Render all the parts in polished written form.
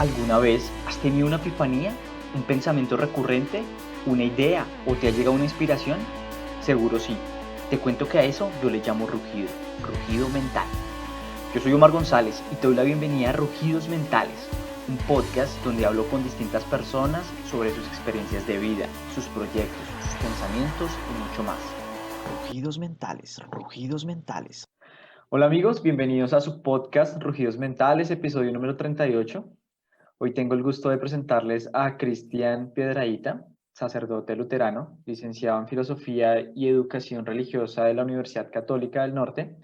¿Alguna vez has tenido una epifanía, un pensamiento recurrente, una idea o te ha llegado una inspiración? Seguro sí. Te cuento que a eso yo le llamo rugido, rugido mental. Yo soy Omar González y te doy la bienvenida a Rugidos Mentales, un podcast donde hablo con distintas personas sobre sus experiencias de vida, sus proyectos, sus pensamientos y mucho más. Rugidos Mentales, Rugidos Mentales. Hola amigos, bienvenidos a su podcast Rugidos Mentales, episodio número 38. Hoy tengo el gusto de presentarles a Cristian Piedrahita, sacerdote luterano, licenciado en Filosofía y Educación Religiosa de la Universidad Católica del Norte.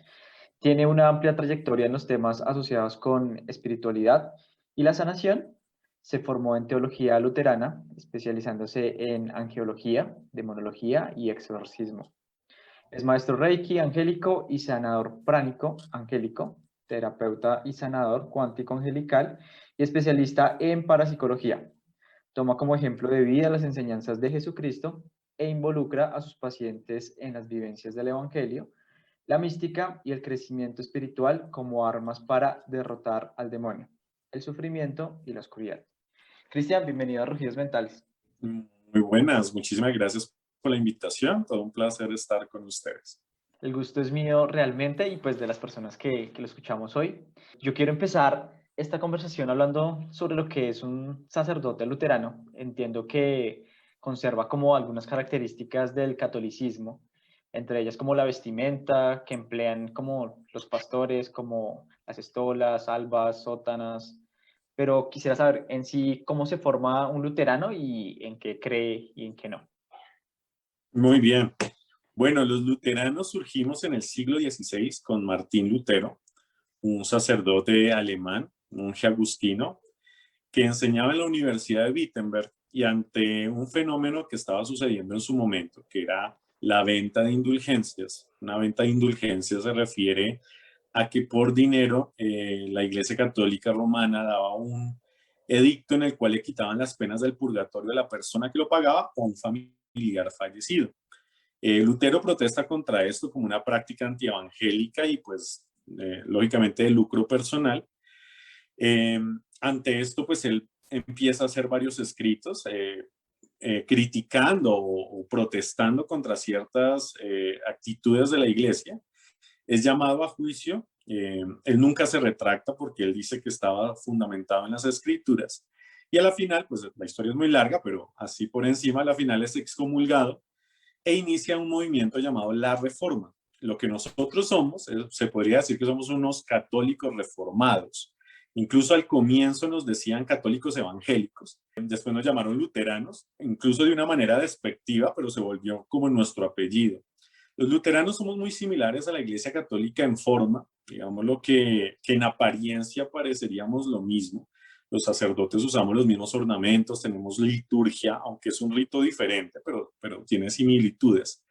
Tiene una amplia trayectoria en los temas asociados con espiritualidad y la sanación. Se formó en teología luterana, especializándose en angeología, demonología y exorcismo. Es maestro Reiki angélico y sanador pránico angélico, terapeuta y sanador cuántico angelical y especialista en parapsicología. Toma como ejemplo de vida las enseñanzas de Jesucristo e involucra a sus pacientes en las vivencias del Evangelio, la mística y el crecimiento espiritual como armas para derrotar al demonio, el sufrimiento y la oscuridad. Cristian, bienvenido a Rugidos Mentales. Muy buenas, muchísimas gracias por la invitación. Todo un placer estar con ustedes. El gusto es mío realmente y pues de las personas que lo escuchamos hoy. Yo quiero empezar esta conversación hablando sobre lo que es un sacerdote luterano. Entiendo que conserva como algunas características del catolicismo, entre ellas como la vestimenta que emplean como los pastores, como las estolas, albas, sótanas. Pero quisiera saber en sí cómo se forma un luterano y en qué cree y en qué no. Muy bien. Bueno, los luteranos surgimos en el siglo XVI con Martín Lutero, un sacerdote alemán, un monje agustino, que enseñaba en la Universidad de Wittenberg y ante un fenómeno que estaba sucediendo en su momento, que era la venta de indulgencias. Una venta de indulgencias se refiere a que por dinero la Iglesia Católica Romana daba un edicto en el cual le quitaban las penas del purgatorio a la persona que lo pagaba o a un familiar fallecido. Lutero protesta contra esto como una práctica antievangélica y pues lógicamente de lucro personal. Eh, Ante esto pues él empieza a hacer varios escritos criticando o protestando contra ciertas actitudes de la iglesia. Es llamado a juicio. Él nunca se retracta porque él dice que estaba fundamentado en las escrituras. Y a la final, pues la historia es muy larga, pero así por encima, a la final es excomulgado e inicia un movimiento llamado la Reforma. Lo que nosotros somos, se podría decir que somos unos católicos reformados. Incluso al comienzo nos decían católicos evangélicos, después nos llamaron luteranos, incluso de una manera despectiva, pero se volvió como nuestro apellido. Los luteranos somos muy similares a la Iglesia Católica en forma, digamos lo que en apariencia pareceríamos lo mismo. Los sacerdotes usamos los mismos ornamentos, tenemos liturgia, aunque es un rito diferente, pero tiene similitudes.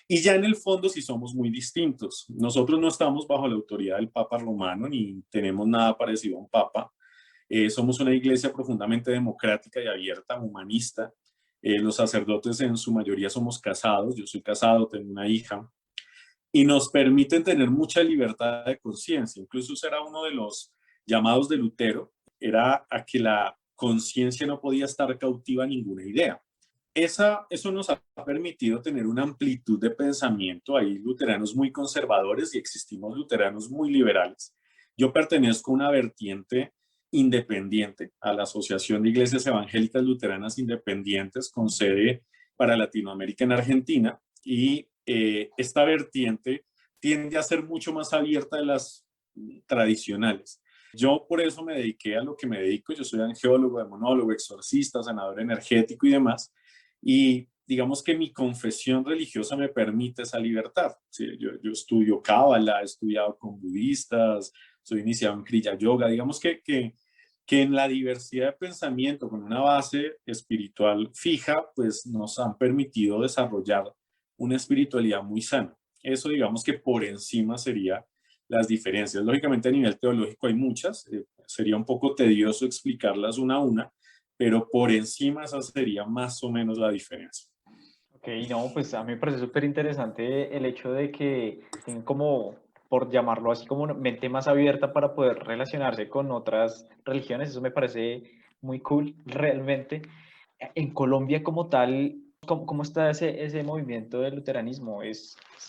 Y ya en el fondo sí somos muy distintos. Nosotros no estamos bajo la autoridad del Papa romano ni tenemos nada parecido a un Papa. Somos una iglesia profundamente democrática y abierta, humanista. Los sacerdotes en su mayoría somos casados. Yo soy casado, tengo una hija. Y nos permiten tener mucha libertad de conciencia. Incluso ese era uno de los llamados de Lutero, era a que la conciencia no podía estar cautiva a ninguna idea. Eso nos ha permitido tener una amplitud de pensamiento. Hay luteranos muy conservadores y existimos luteranos muy liberales. Yo pertenezco a una vertiente independiente, a la Asociación de Iglesias Evangélicas Luteranas Independientes con sede para Latinoamérica en Argentina, y esta vertiente tiende a ser mucho más abierta de las tradicionales. Yo por eso me dediqué a lo que me dedico. Yo soy angeólogo, demonólogo, exorcista, sanador energético y demás. Y digamos que mi confesión religiosa me permite esa libertad. Sí, yo estudio cábala, he estudiado con budistas, soy iniciado en kriya yoga. Digamos que en la diversidad de pensamiento, con una base espiritual fija, pues nos han permitido desarrollar una espiritualidad muy sana. Eso digamos que por encima sería las diferencias. Lógicamente a nivel teológico hay muchas, sería un poco tedioso explicarlas una a una, pero por encima esa sería más o menos la diferencia. Ok, no, pues a mí me parece súper interesante el hecho de que tienen como por llamarlo así, como una mente más abierta para poder relacionarse con otras religiones. Eso me parece muy cool, realmente. En Colombia como tal, ¿cómo está ese movimiento del luteranismo?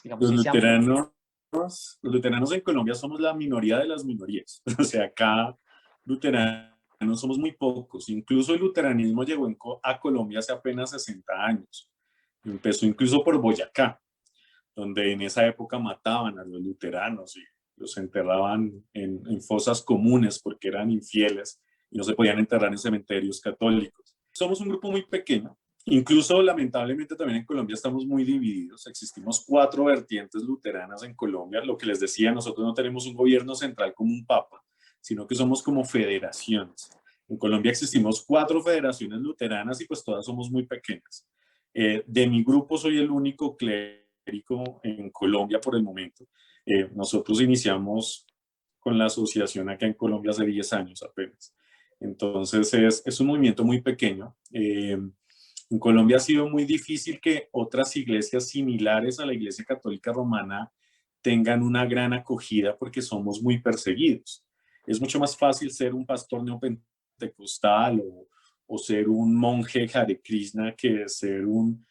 Digamos, Los sí se amplía. luteranos, los luteranos en Colombia somos la minoría de las minorías. O sea, acá luteranos somos muy pocos. Incluso el luteranismo llegó a Colombia hace apenas 60 años. Empezó incluso por Boyacá, donde en esa época mataban a los luteranos y los enterraban en fosas comunes porque eran infieles y no se podían enterrar en cementerios católicos. Somos un grupo muy pequeño. Incluso, lamentablemente, también en Colombia estamos muy divididos. Existimos 4 vertientes luteranas en Colombia. Lo que les decía, nosotros no tenemos un gobierno central como un papa, sino que somos como federaciones. En Colombia existimos 4 federaciones luteranas y pues todas somos muy pequeñas. De mi grupo soy el único clérigo en Colombia por el momento. Nosotros iniciamos con la asociación acá en Colombia hace 10 años apenas. Entonces es un movimiento muy pequeño. En Colombia ha sido muy difícil que otras iglesias similares a la Iglesia Católica Romana tengan una gran acogida porque somos muy perseguidos. Es mucho más fácil ser un pastor neopentecostal o ser un monje Hare Krishna que ser un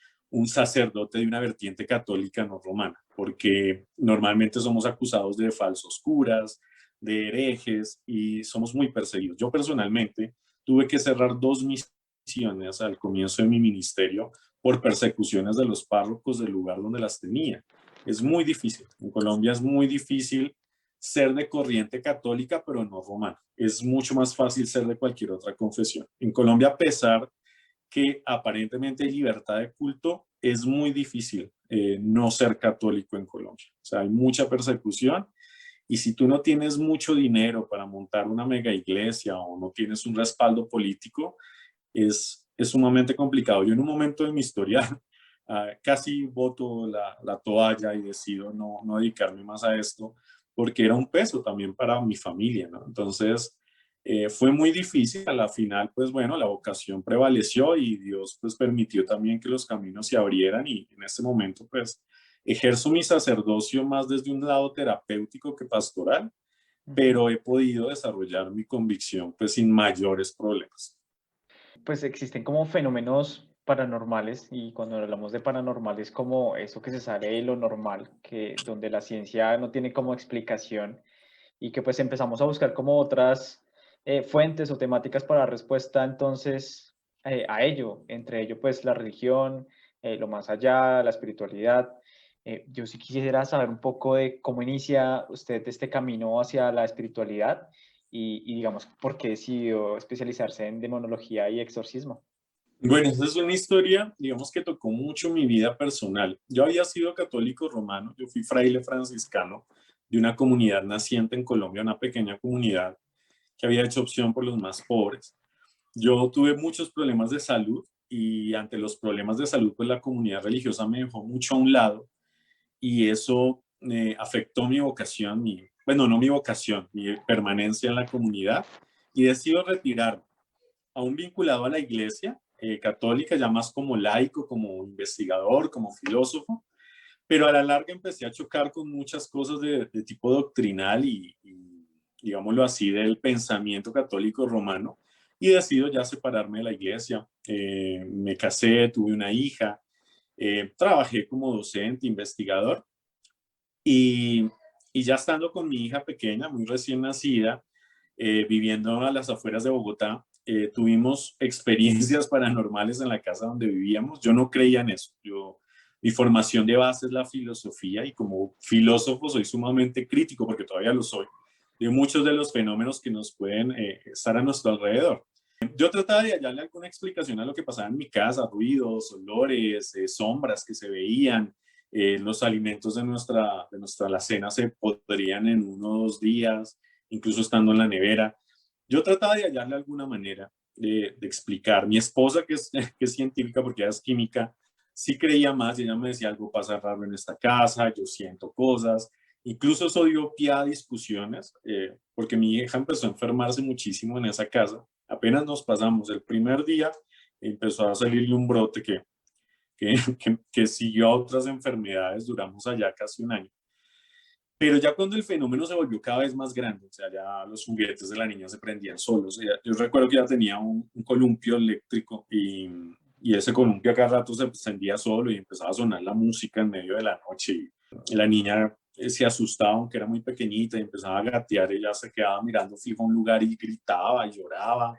sacerdote de una vertiente católica no romana, porque normalmente somos acusados de falsos curas, de herejes y somos muy perseguidos. Yo personalmente tuve que cerrar 2 misiones al comienzo de mi ministerio por persecuciones de los párrocos del lugar donde las tenía. Es muy difícil. En Colombia es muy difícil ser de corriente católica, pero no romana. Es mucho más fácil ser de cualquier otra confesión. En Colombia, a pesar que aparentemente hay libertad de culto, es muy difícil no ser católico en Colombia. O sea, hay mucha persecución y si tú no tienes mucho dinero para montar una mega iglesia o no tienes un respaldo político, es sumamente complicado. Yo en un momento de mi historia casi boto la toalla y decido no dedicarme más a esto porque era un peso también para mi familia, ¿no? Entonces, fue muy difícil. A la final, pues bueno, la vocación prevaleció y Dios pues permitió también que los caminos se abrieran y en este momento pues ejerzo mi sacerdocio más desde un lado terapéutico que pastoral, pero he podido desarrollar mi convicción pues sin mayores problemas. Pues existen como fenómenos paranormales y cuando hablamos de paranormales como eso que se sale de lo normal, que donde la ciencia no tiene como explicación y que pues empezamos a buscar como otras fuentes o temáticas para dar respuesta entonces a ello, entre ello pues la religión, lo más allá, la espiritualidad. Yo sí quisiera saber un poco de cómo inicia usted este camino hacia la espiritualidad y digamos por qué decidió especializarse en demonología y exorcismo. Bueno, esa es una historia, digamos que tocó mucho mi vida personal. Yo había sido católico romano, yo fui fraile franciscano de una comunidad naciente en Colombia, una pequeña comunidad que había hecho opción por los más pobres. Yo tuve muchos problemas de salud y ante los problemas de salud, pues la comunidad religiosa me dejó mucho a un lado y eso afectó mi vocación, bueno, no mi vocación, mi permanencia en la comunidad y decido retirarme, aún vinculado a la iglesia católica, ya más como laico, como investigador, como filósofo, pero a la larga empecé a chocar con muchas cosas de tipo doctrinal y, digámoslo así, del pensamiento católico romano y decido ya separarme de la iglesia. Me casé, tuve una hija, trabajé como docente, investigador y, y ya estando con mi hija pequeña, muy recién nacida, viviendo a las afueras de Bogotá, tuvimos experiencias paranormales en la casa donde vivíamos. Yo no creía en eso. Mi formación de base es la filosofía y como filósofo soy sumamente crítico, porque todavía lo soy, de muchos de los fenómenos que nos pueden estar a nuestro alrededor. Yo trataba de hallarle alguna explicación a lo que pasaba en mi casa, ruidos, olores, sombras que se veían, los alimentos de nuestra alacena se podrían en 1 o 2 días, incluso estando en la nevera. Yo trataba de hallarle alguna manera de explicar. Mi esposa, que es científica porque ella es química, sí creía más y ella me decía algo pasa raro en esta casa, yo siento cosas. Incluso eso dio pie a discusiones, porque mi hija empezó a enfermarse muchísimo en esa casa. Apenas nos pasamos el primer día, empezó a salirle un brote que siguió a otras enfermedades, duramos allá casi un año. Pero ya cuando el fenómeno se volvió cada vez más grande, o sea, ya los juguetes de la niña se prendían solos. Yo recuerdo que ya tenía un columpio eléctrico y ese columpio a cada rato se encendía solo y empezaba a sonar la música en medio de la noche. Y la niña se asustaba, aunque era muy pequeñita, y empezaba a gatear. Ella se quedaba mirando fijo a un lugar y gritaba y lloraba.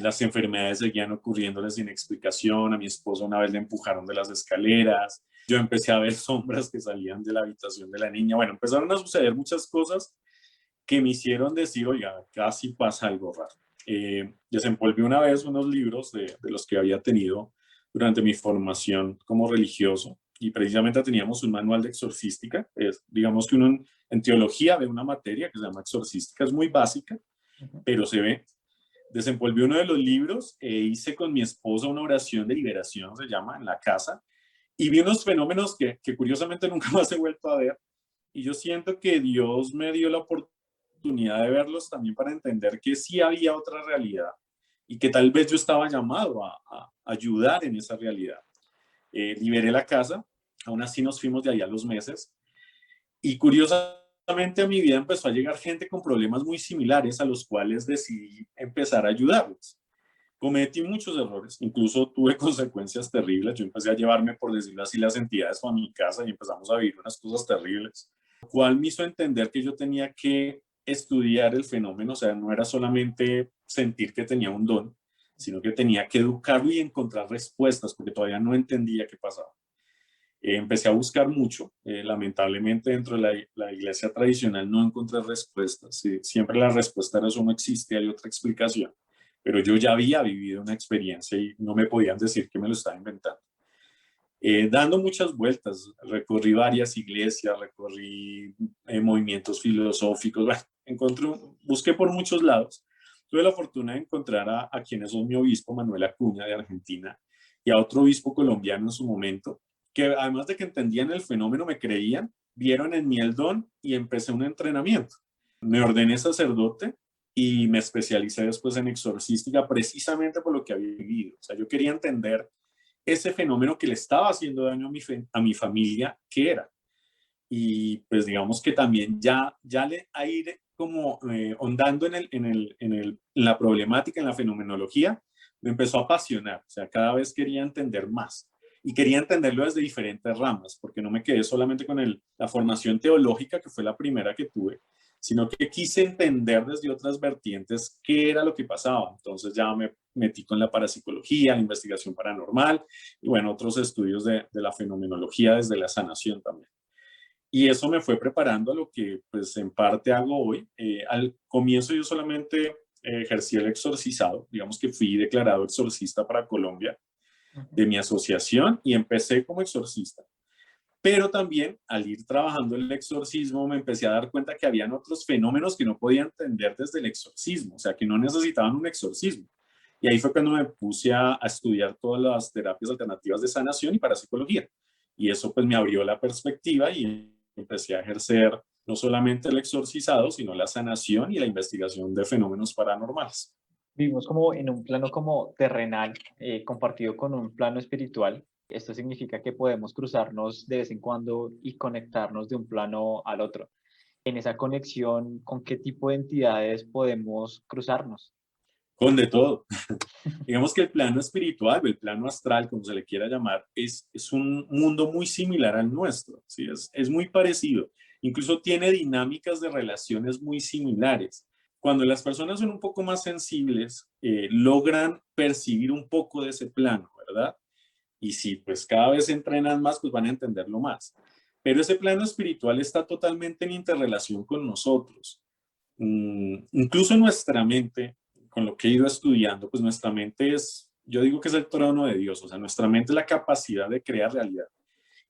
Las enfermedades seguían ocurriéndole sin explicación. A mi esposa una vez le empujaron de las escaleras. Yo empecé a ver sombras que salían de la habitación de la niña. Bueno, empezaron a suceder muchas cosas que me hicieron decir, oiga, casi pasa algo raro. Desenvolví una vez unos libros de los que había tenido durante mi formación como religioso y precisamente teníamos un manual de exorcística. Digamos que uno en teología ve una materia que se llama exorcística, es muy básica, pero se ve. Desenvolví uno de los libros e hice con mi esposa una oración de liberación, se llama, en la casa, y vi unos fenómenos que curiosamente nunca más he vuelto a ver, y yo siento que Dios me dio la oportunidad de verlos también para entender que sí había otra realidad y que tal vez yo estaba llamado a ayudar en esa realidad. Liberé la casa, aún así nos fuimos de ahí a los meses, y curiosamente a mi vida empezó a llegar gente con problemas muy similares a los cuales decidí empezar a ayudarles. Cometí muchos errores, incluso tuve consecuencias terribles. Yo empecé a llevarme, por decirlo así, las entidades a mi casa y empezamos a vivir unas cosas terribles, lo cual me hizo entender que yo tenía que estudiar el fenómeno, o sea, no era solamente sentir que tenía un don, sino que tenía que educarlo y encontrar respuestas, porque todavía no entendía qué pasaba. Empecé a buscar mucho, lamentablemente dentro de la iglesia tradicional no encontré respuestas. Siempre la respuesta era eso no existe, hay otra explicación, pero yo ya había vivido una experiencia y no me podían decir que me lo estaba inventando. Dando muchas vueltas, recorrí varias iglesias, recorrí movimientos filosóficos, bueno, busqué por muchos lados. Tuve la fortuna de encontrar a quienes son mi obispo, Manuel Acuña, de Argentina, y a otro obispo colombiano en su momento, que además de que entendían el fenómeno, me creían, vieron en mí el don y empecé un entrenamiento. Me ordené sacerdote y me especialicé después en exorcística precisamente por lo que había vivido. O sea, yo quería entender ese fenómeno que le estaba haciendo daño a mi familia, ¿qué era? Y pues digamos que también ya a ir como hondando en la problemática, en la fenomenología, me empezó a apasionar. O sea, cada vez quería entender más. Y quería entenderlo desde diferentes ramas, porque no me quedé solamente con la formación teológica, que fue la primera que tuve, sino que quise entender desde otras vertientes qué era lo que pasaba. Entonces ya me metí con la parapsicología, la investigación paranormal y bueno, otros estudios de la fenomenología desde la sanación también. Y eso me fue preparando a lo que pues en parte hago hoy. Al comienzo yo solamente ejercí el exorcizado, digamos que fui declarado exorcista para Colombia de mi asociación y empecé como exorcista. Pero también al ir trabajando el exorcismo me empecé a dar cuenta que habían otros fenómenos que no podía entender desde el exorcismo, o sea, que no necesitaban un exorcismo. Y ahí fue cuando me puse a estudiar todas las terapias alternativas de sanación y parapsicología. Y eso pues me abrió la perspectiva y empecé a ejercer no solamente el exorcizado, sino la sanación y la investigación de fenómenos paranormales. Vivimos como en un plano como terrenal, compartido con un plano espiritual. Esto significa que podemos cruzarnos de vez en cuando y conectarnos de un plano al otro. En esa conexión, ¿con qué tipo de entidades podemos cruzarnos? Con de todo. Digamos que el plano espiritual o el plano astral, como se le quiera llamar, es un mundo muy similar al nuestro. ¿Sí? Es muy parecido. Incluso tiene dinámicas de relaciones muy similares. Cuando las personas son un poco más sensibles, logran percibir un poco de ese plano, ¿verdad? Y si pues cada vez se entrenan más, pues van a entenderlo más. Pero ese plano espiritual está totalmente en interrelación con nosotros. Incluso nuestra mente, con lo que he ido estudiando, pues nuestra mente es, yo digo que es el trono de Dios, o sea, nuestra mente es la capacidad de crear realidad.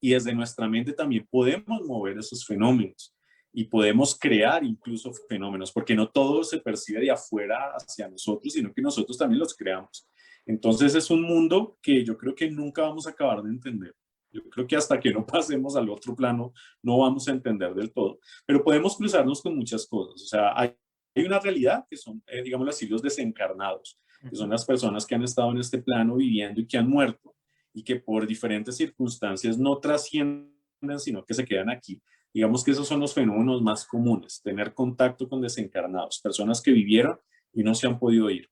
Y desde nuestra mente también podemos mover esos fenómenos y podemos crear incluso fenómenos, porque no todo se percibe de afuera hacia nosotros, sino que nosotros también los creamos. Entonces es un mundo que yo creo que nunca vamos a acabar de entender. Yo creo que hasta que no pasemos al otro plano no vamos a entender del todo, pero podemos cruzarnos con muchas cosas. O sea, hay una realidad que son, digamos así, los desencarnados, que son las personas que han estado en este plano viviendo y que han muerto y que por diferentes circunstancias no trascienden, sino que se quedan aquí. Digamos que esos son los fenómenos más comunes, tener contacto con desencarnados, personas que vivieron y no se han podido ir.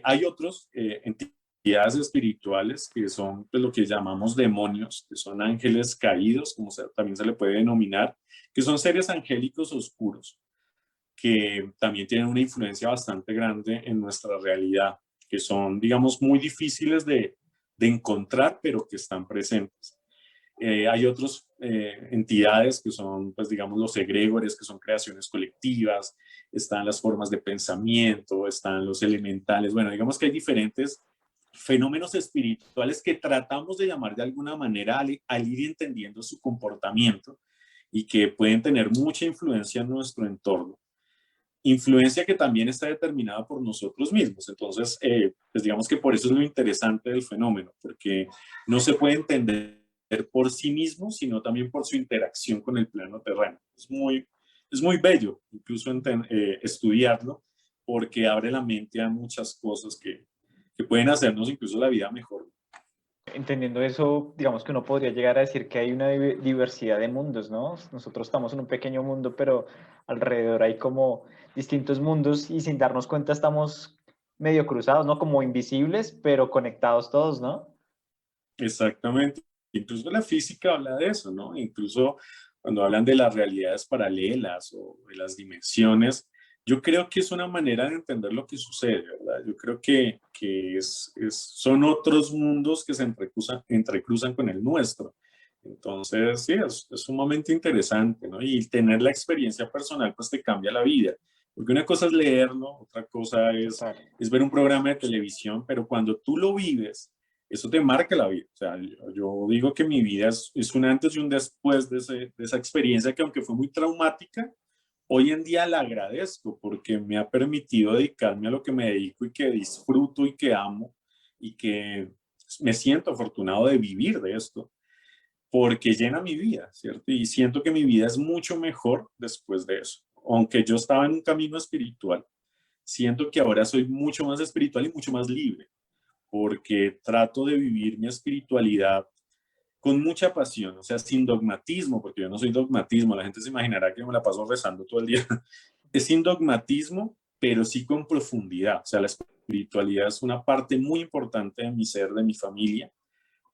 Hay otros entidades espirituales que son pues, lo que llamamos demonios, que son ángeles caídos, como también se le puede denominar, que son seres angélicos oscuros, que también tienen una influencia bastante grande en nuestra realidad, que son, digamos, muy difíciles de encontrar, pero que están presentes. Hay otras entidades que son, pues digamos, los egregores, que son creaciones colectivas, están las formas de pensamiento, están los elementales. Bueno, digamos que hay diferentes fenómenos espirituales que tratamos de llamar de alguna manera al ir entendiendo su comportamiento y que pueden tener mucha influencia en nuestro entorno. Influencia que también está determinada por nosotros mismos. Entonces, pues digamos que por eso es lo interesante del fenómeno, porque no se puede entender por sí mismo, sino también por su interacción con el plano terreno. Es muy bello incluso estudiarlo, porque abre la mente a muchas cosas que pueden hacernos incluso la vida mejor. Entendiendo eso, digamos que uno podría llegar a decir que hay una diversidad de mundos, ¿no? Nosotros estamos en un pequeño mundo, pero alrededor hay como distintos mundos y sin darnos cuenta estamos medio cruzados, ¿no? Como invisibles, pero conectados todos, ¿no? Exactamente. Incluso la física habla de eso, ¿no? Incluso cuando hablan de las realidades paralelas o de las dimensiones, yo creo que es una manera de entender lo que sucede, ¿verdad? Yo creo que son otros mundos que se entrecruzan con el nuestro. Entonces, sí, es sumamente interesante, ¿no? Y tener la experiencia personal, pues te cambia la vida. Porque una cosa es leerlo, otra cosa Total. es ver un programa de televisión, pero cuando tú lo vives, eso te marca la vida. O sea, yo digo que mi vida es un antes y un después de esa experiencia que aunque fue muy traumática, hoy en día la agradezco porque me ha permitido dedicarme a lo que me dedico y que disfruto y que amo y que me siento afortunado de vivir de esto porque llena mi vida, ¿cierto? Y siento que mi vida es mucho mejor después de eso. Aunque yo estaba en un camino espiritual, siento que ahora soy mucho más espiritual y mucho más libre porque trato de vivir mi espiritualidad con mucha pasión, o sea, sin dogmatismo, porque yo no soy dogmatismo, la gente se imaginará que me la paso rezando todo el día. Es sin dogmatismo, pero sí con profundidad, o sea, la espiritualidad es una parte muy importante de mi ser, de mi familia,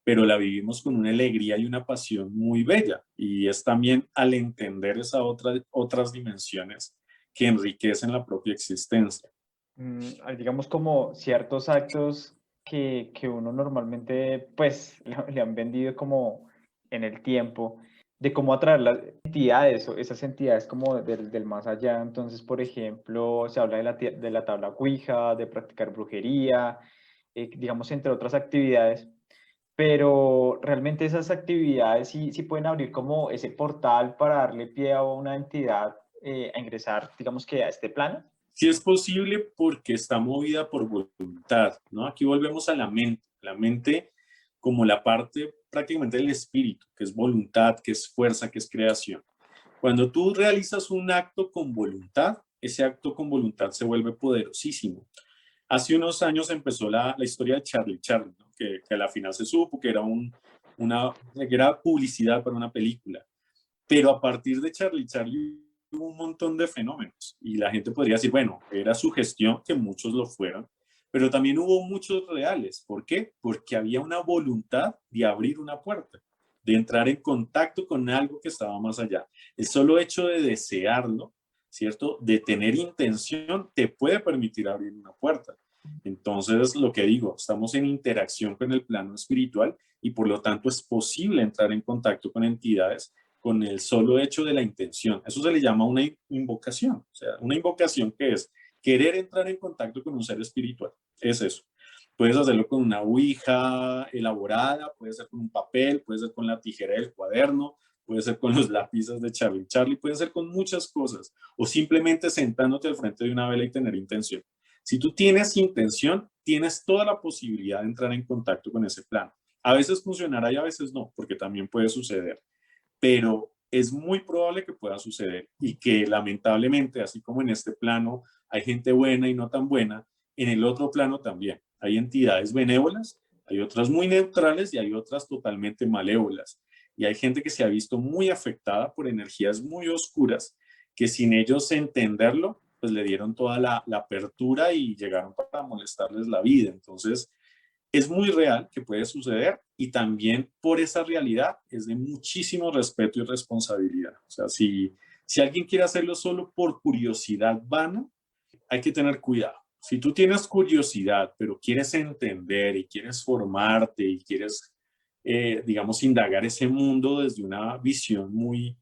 pero la vivimos con una alegría y una pasión muy bella, y es también al entender esas otras dimensiones que enriquecen la propia existencia. Digamos como ciertos actos que uno normalmente pues le han vendido como en el tiempo de cómo atraer las entidades o esas entidades como del más allá. Entonces, por ejemplo, se habla de la tabla Ouija, de practicar brujería, digamos, entre otras actividades, pero realmente esas actividades sí pueden abrir como ese portal para darle pie a una entidad a ingresar, digamos que a este plano. Sí es posible porque está movida por voluntad, ¿no? Aquí volvemos a la mente como la parte prácticamente del espíritu, que es voluntad, que es fuerza, que es creación. Cuando tú realizas un acto con voluntad, ese acto con voluntad se vuelve poderosísimo. Hace unos años empezó la historia de Charlie, ¿no? Que a la final se supo que era, que era publicidad para una película. Pero a partir de Charlie hubo un montón de fenómenos y la gente podría decir, bueno, era su gestión, que muchos lo fueron, pero también hubo muchos reales. ¿Por qué? Porque había una voluntad de abrir una puerta, de entrar en contacto con algo que estaba más allá. El solo hecho de desearlo, ¿cierto? De tener intención te puede permitir abrir una puerta. Entonces, lo que digo, estamos en interacción con el plano espiritual y por lo tanto es posible entrar en contacto con entidades con el solo hecho de la intención. Eso se le llama una invocación. O sea, una invocación que es querer entrar en contacto con un ser espiritual. Es eso. Puedes hacerlo con una ouija elaborada, puede ser con un papel, puede ser con la tijera del cuaderno, puede ser con los lápices de Charlie, puede ser con muchas cosas, o simplemente sentándote al frente de una vela y tener intención. Si tú tienes intención, tienes toda la posibilidad de entrar en contacto con ese plano. A veces funcionará y a veces no, porque también puede suceder, pero es muy probable que pueda suceder y que lamentablemente, así como en este plano hay gente buena y no tan buena, en el otro plano también hay entidades benévolas, hay otras muy neutrales y hay otras totalmente malévolas. y hay gente que se ha visto muy afectada por energías muy oscuras que sin ellos entenderlo, pues le dieron toda la apertura y llegaron para molestarles la vida. Entonces, es muy real que puede suceder y también por esa realidad es de muchísimo respeto y responsabilidad. O sea, si alguien quiere hacerlo solo por curiosidad vana, hay que tener cuidado. Si tú tienes curiosidad, pero quieres entender y quieres formarte y quieres, digamos, indagar ese mundo desde una visión muy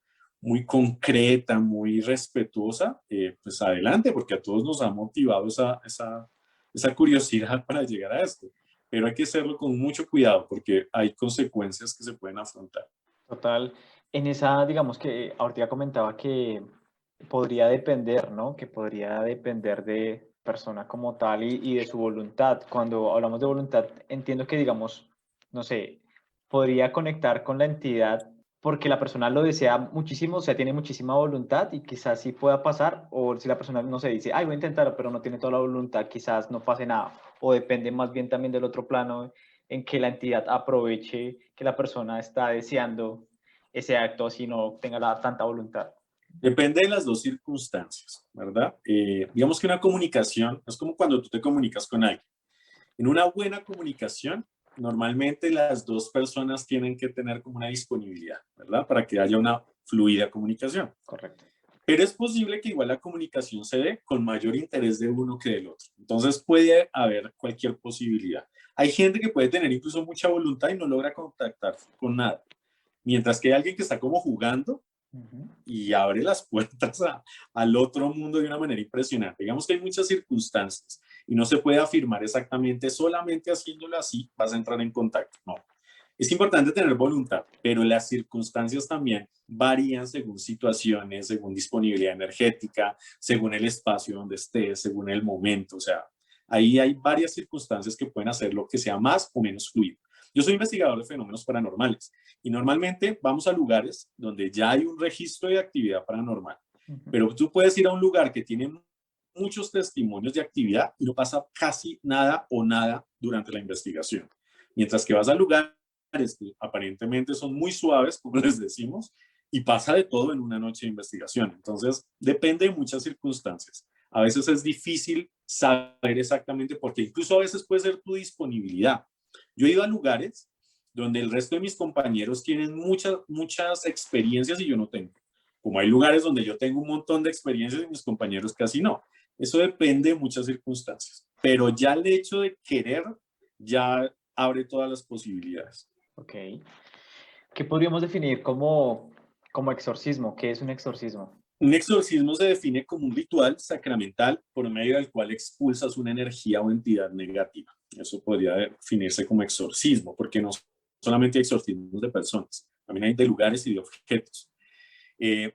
concreta, muy respetuosa, pues adelante, porque a todos nos ha motivado esa curiosidad para llegar a esto. Pero hay que hacerlo con mucho cuidado porque hay consecuencias que se pueden afrontar. Total. En esa, digamos que ahorita comentaba que podría depender, ¿no? Que podría depender de persona como tal y de su voluntad. Cuando hablamos de voluntad, entiendo que, digamos, no sé, podría conectar con la entidad porque la persona lo desea muchísimo, o sea, tiene muchísima voluntad y quizás sí pueda pasar, o si la persona, no sé, dice, ay, voy a intentarlo, pero no tiene toda la voluntad, quizás no pase nada, o depende más bien también del otro plano en que la entidad aproveche que la persona está deseando ese acto si no tenga tanta voluntad. Depende de las dos circunstancias, ¿verdad? Digamos que una comunicación es como cuando tú te comunicas con alguien. En una buena comunicación, normalmente las dos personas tienen que tener como una disponibilidad, ¿verdad? Para que haya una fluida comunicación. Correcto. Pero es posible que igual la comunicación se dé con mayor interés de uno que del otro. Entonces puede haber cualquier posibilidad. Hay gente que puede tener incluso mucha voluntad y no logra contactar con nada. Mientras que hay alguien que está como jugando y abre las puertas al otro mundo de una manera impresionante. Digamos que hay muchas circunstancias y no se puede afirmar exactamente solamente haciéndolo así vas a entrar en contacto. No. Es importante tener voluntad, pero las circunstancias también varían según situaciones, según disponibilidad energética, según el espacio donde estés, según el momento. O sea, ahí hay varias circunstancias que pueden hacer lo que sea más o menos fluido. Yo soy investigador de fenómenos paranormales y normalmente vamos a lugares donde ya hay un registro de actividad paranormal, pero tú puedes ir a un lugar que tiene muchos testimonios de actividad y no pasa casi nada o nada durante la investigación. Mientras que vas a lugares que aparentemente son muy suaves, como les decimos, y pasa de todo en una noche de investigación. Entonces, depende de muchas circunstancias. A veces es difícil saber exactamente porque incluso a veces puede ser tu disponibilidad. Yo he ido a lugares donde el resto de mis compañeros tienen muchas experiencias y yo no tengo. Como hay lugares donde yo tengo un montón de experiencias y mis compañeros casi no. Eso depende de muchas circunstancias. Pero ya el hecho de querer ya abre todas las posibilidades. Ok. ¿Qué podríamos definir como exorcismo? ¿Qué es un exorcismo? Un exorcismo se define como un ritual sacramental por medio del cual expulsas una energía o entidad negativa. Eso podría definirse como exorcismo, porque no solamente hay exorcismos de personas, también hay de lugares y de objetos.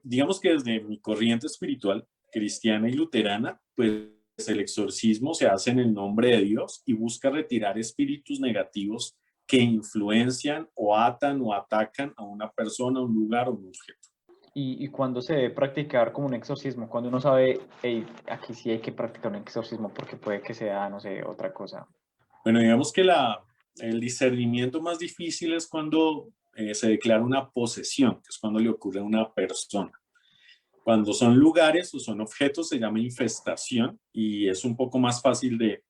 Digamos que desde mi corriente espiritual cristiana y luterana, pues el exorcismo se hace en el nombre de Dios y busca retirar espíritus negativos que influencian o atan o atacan a una persona, un lugar o un objeto. ¿Y cuándo se debe practicar como un exorcismo? Cuando uno sabe, hey, aquí sí hay que practicar un exorcismo porque puede que sea, no sé, otra cosa. Bueno, digamos que el discernimiento más difícil es cuando se declara una posesión, que es cuando le ocurre a una persona. Cuando son lugares o son objetos se llama infestación y es un poco más fácil de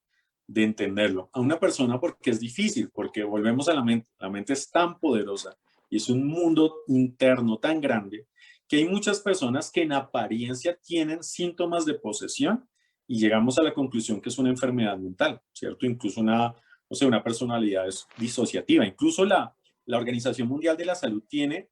entenderlo. A una persona porque es difícil, porque volvemos a la mente. La mente es tan poderosa y es un mundo interno tan grande que hay muchas personas que en apariencia tienen síntomas de posesión y llegamos a la conclusión que es una enfermedad mental, ¿cierto? Incluso una personalidad disociativa. Incluso la Organización Mundial de la Salud tiene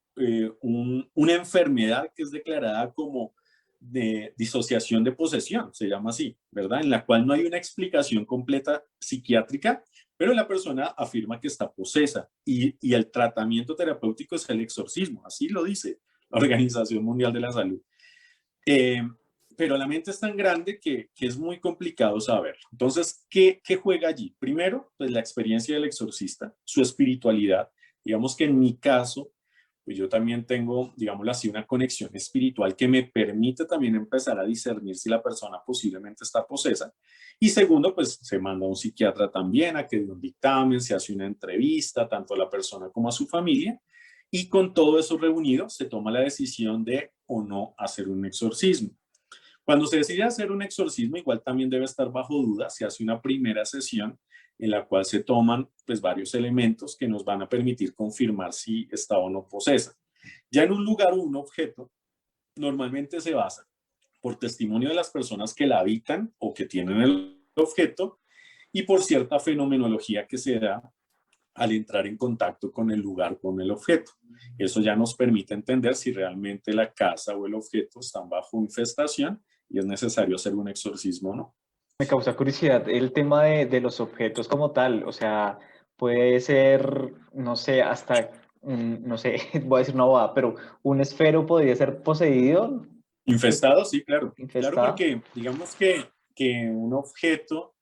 una enfermedad que es declarada como de disociación de posesión, se llama así, ¿verdad? En la cual no hay una explicación completa psiquiátrica, pero la persona afirma que está posesa y el tratamiento terapéutico es el exorcismo, así lo dice la Organización Mundial de la Salud. Pero la mente es tan grande que es muy complicado saber. Entonces, ¿qué juega allí? Primero, pues la experiencia del exorcista, su espiritualidad. Digamos que en mi caso, pues yo también tengo, digámoslo así, una conexión espiritual que me permite también empezar a discernir si la persona posiblemente está posesa. Y segundo, pues se manda a un psiquiatra también a que dé un dictamen, se hace una entrevista, tanto a la persona como a su familia, Y con todo eso reunido se toma la decisión de o no hacer un exorcismo. Cuando se decide hacer un exorcismo, igual también debe estar bajo duda. Se hace una primera sesión en la cual se toman pues varios elementos que nos van a permitir confirmar si está o no posesa. Ya en un lugar o un objeto, normalmente se basa por testimonio de las personas que la habitan o que tienen el objeto y por cierta fenomenología que se da al entrar en contacto con el lugar, con el objeto. Eso ya nos permite entender si realmente la casa o el objeto están bajo infestación y es necesario hacer un exorcismo o no. Me causa curiosidad el tema de los objetos como tal, o sea, puede ser, no sé, hasta, no sé, voy a decir una boda, pero un esfero podría ser poseído, Infestado, sí, claro. Claro, infestado. porque digamos que un objeto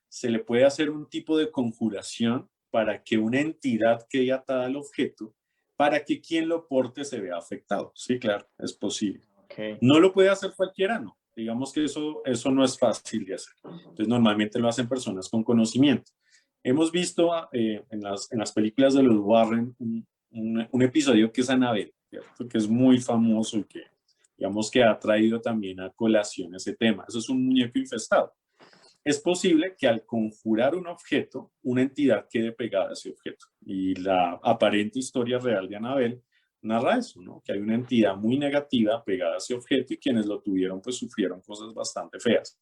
se le puede hacer un tipo de conjuración para que una entidad quede atada al objeto, para que quien lo porte se vea afectado. Sí, claro, es posible. Ok. No lo puede hacer cualquiera, no. Digamos que eso no es fácil de hacer. Entonces, normalmente lo hacen personas con conocimiento. Hemos visto en las películas de los Warren un episodio que es Annabelle, ¿cierto? Que es muy famoso y que, digamos, que ha traído también a colación ese tema. Eso es un muñeco infestado. Es posible que al conjurar un objeto, una entidad quede pegada a ese objeto. Y la aparente historia real de Annabelle narra eso, ¿no? Que hay una entidad muy negativa pegada a ese objeto y quienes lo tuvieron pues sufrieron cosas bastante feas.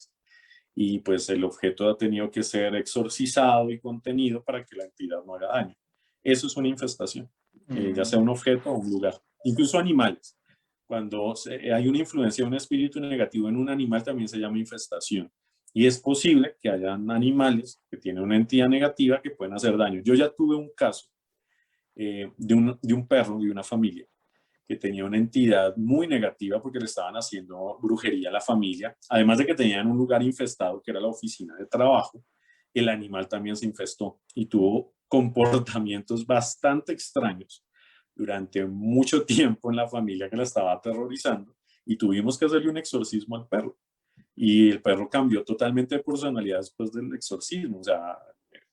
Y pues el objeto ha tenido que ser exorcizado y contenido para que la entidad no haga daño. Eso es una infestación, ya sea Mm, un objeto o un lugar, incluso animales. Cuando hay una influencia de un espíritu negativo en un animal también se llama infestación. Y es posible que hayan animales que tienen una entidad negativa que pueden hacer daño. Yo ya tuve un caso de un perro de una familia que tenía una entidad muy negativa porque le estaban haciendo brujería a la familia, además de que tenían un lugar infestado que era la oficina de trabajo, el animal también se infestó y tuvo comportamientos bastante extraños durante mucho tiempo en la familia que la estaba aterrorizando y tuvimos que hacerle un exorcismo al perro. Y el perro cambió totalmente de personalidad después del exorcismo, o sea,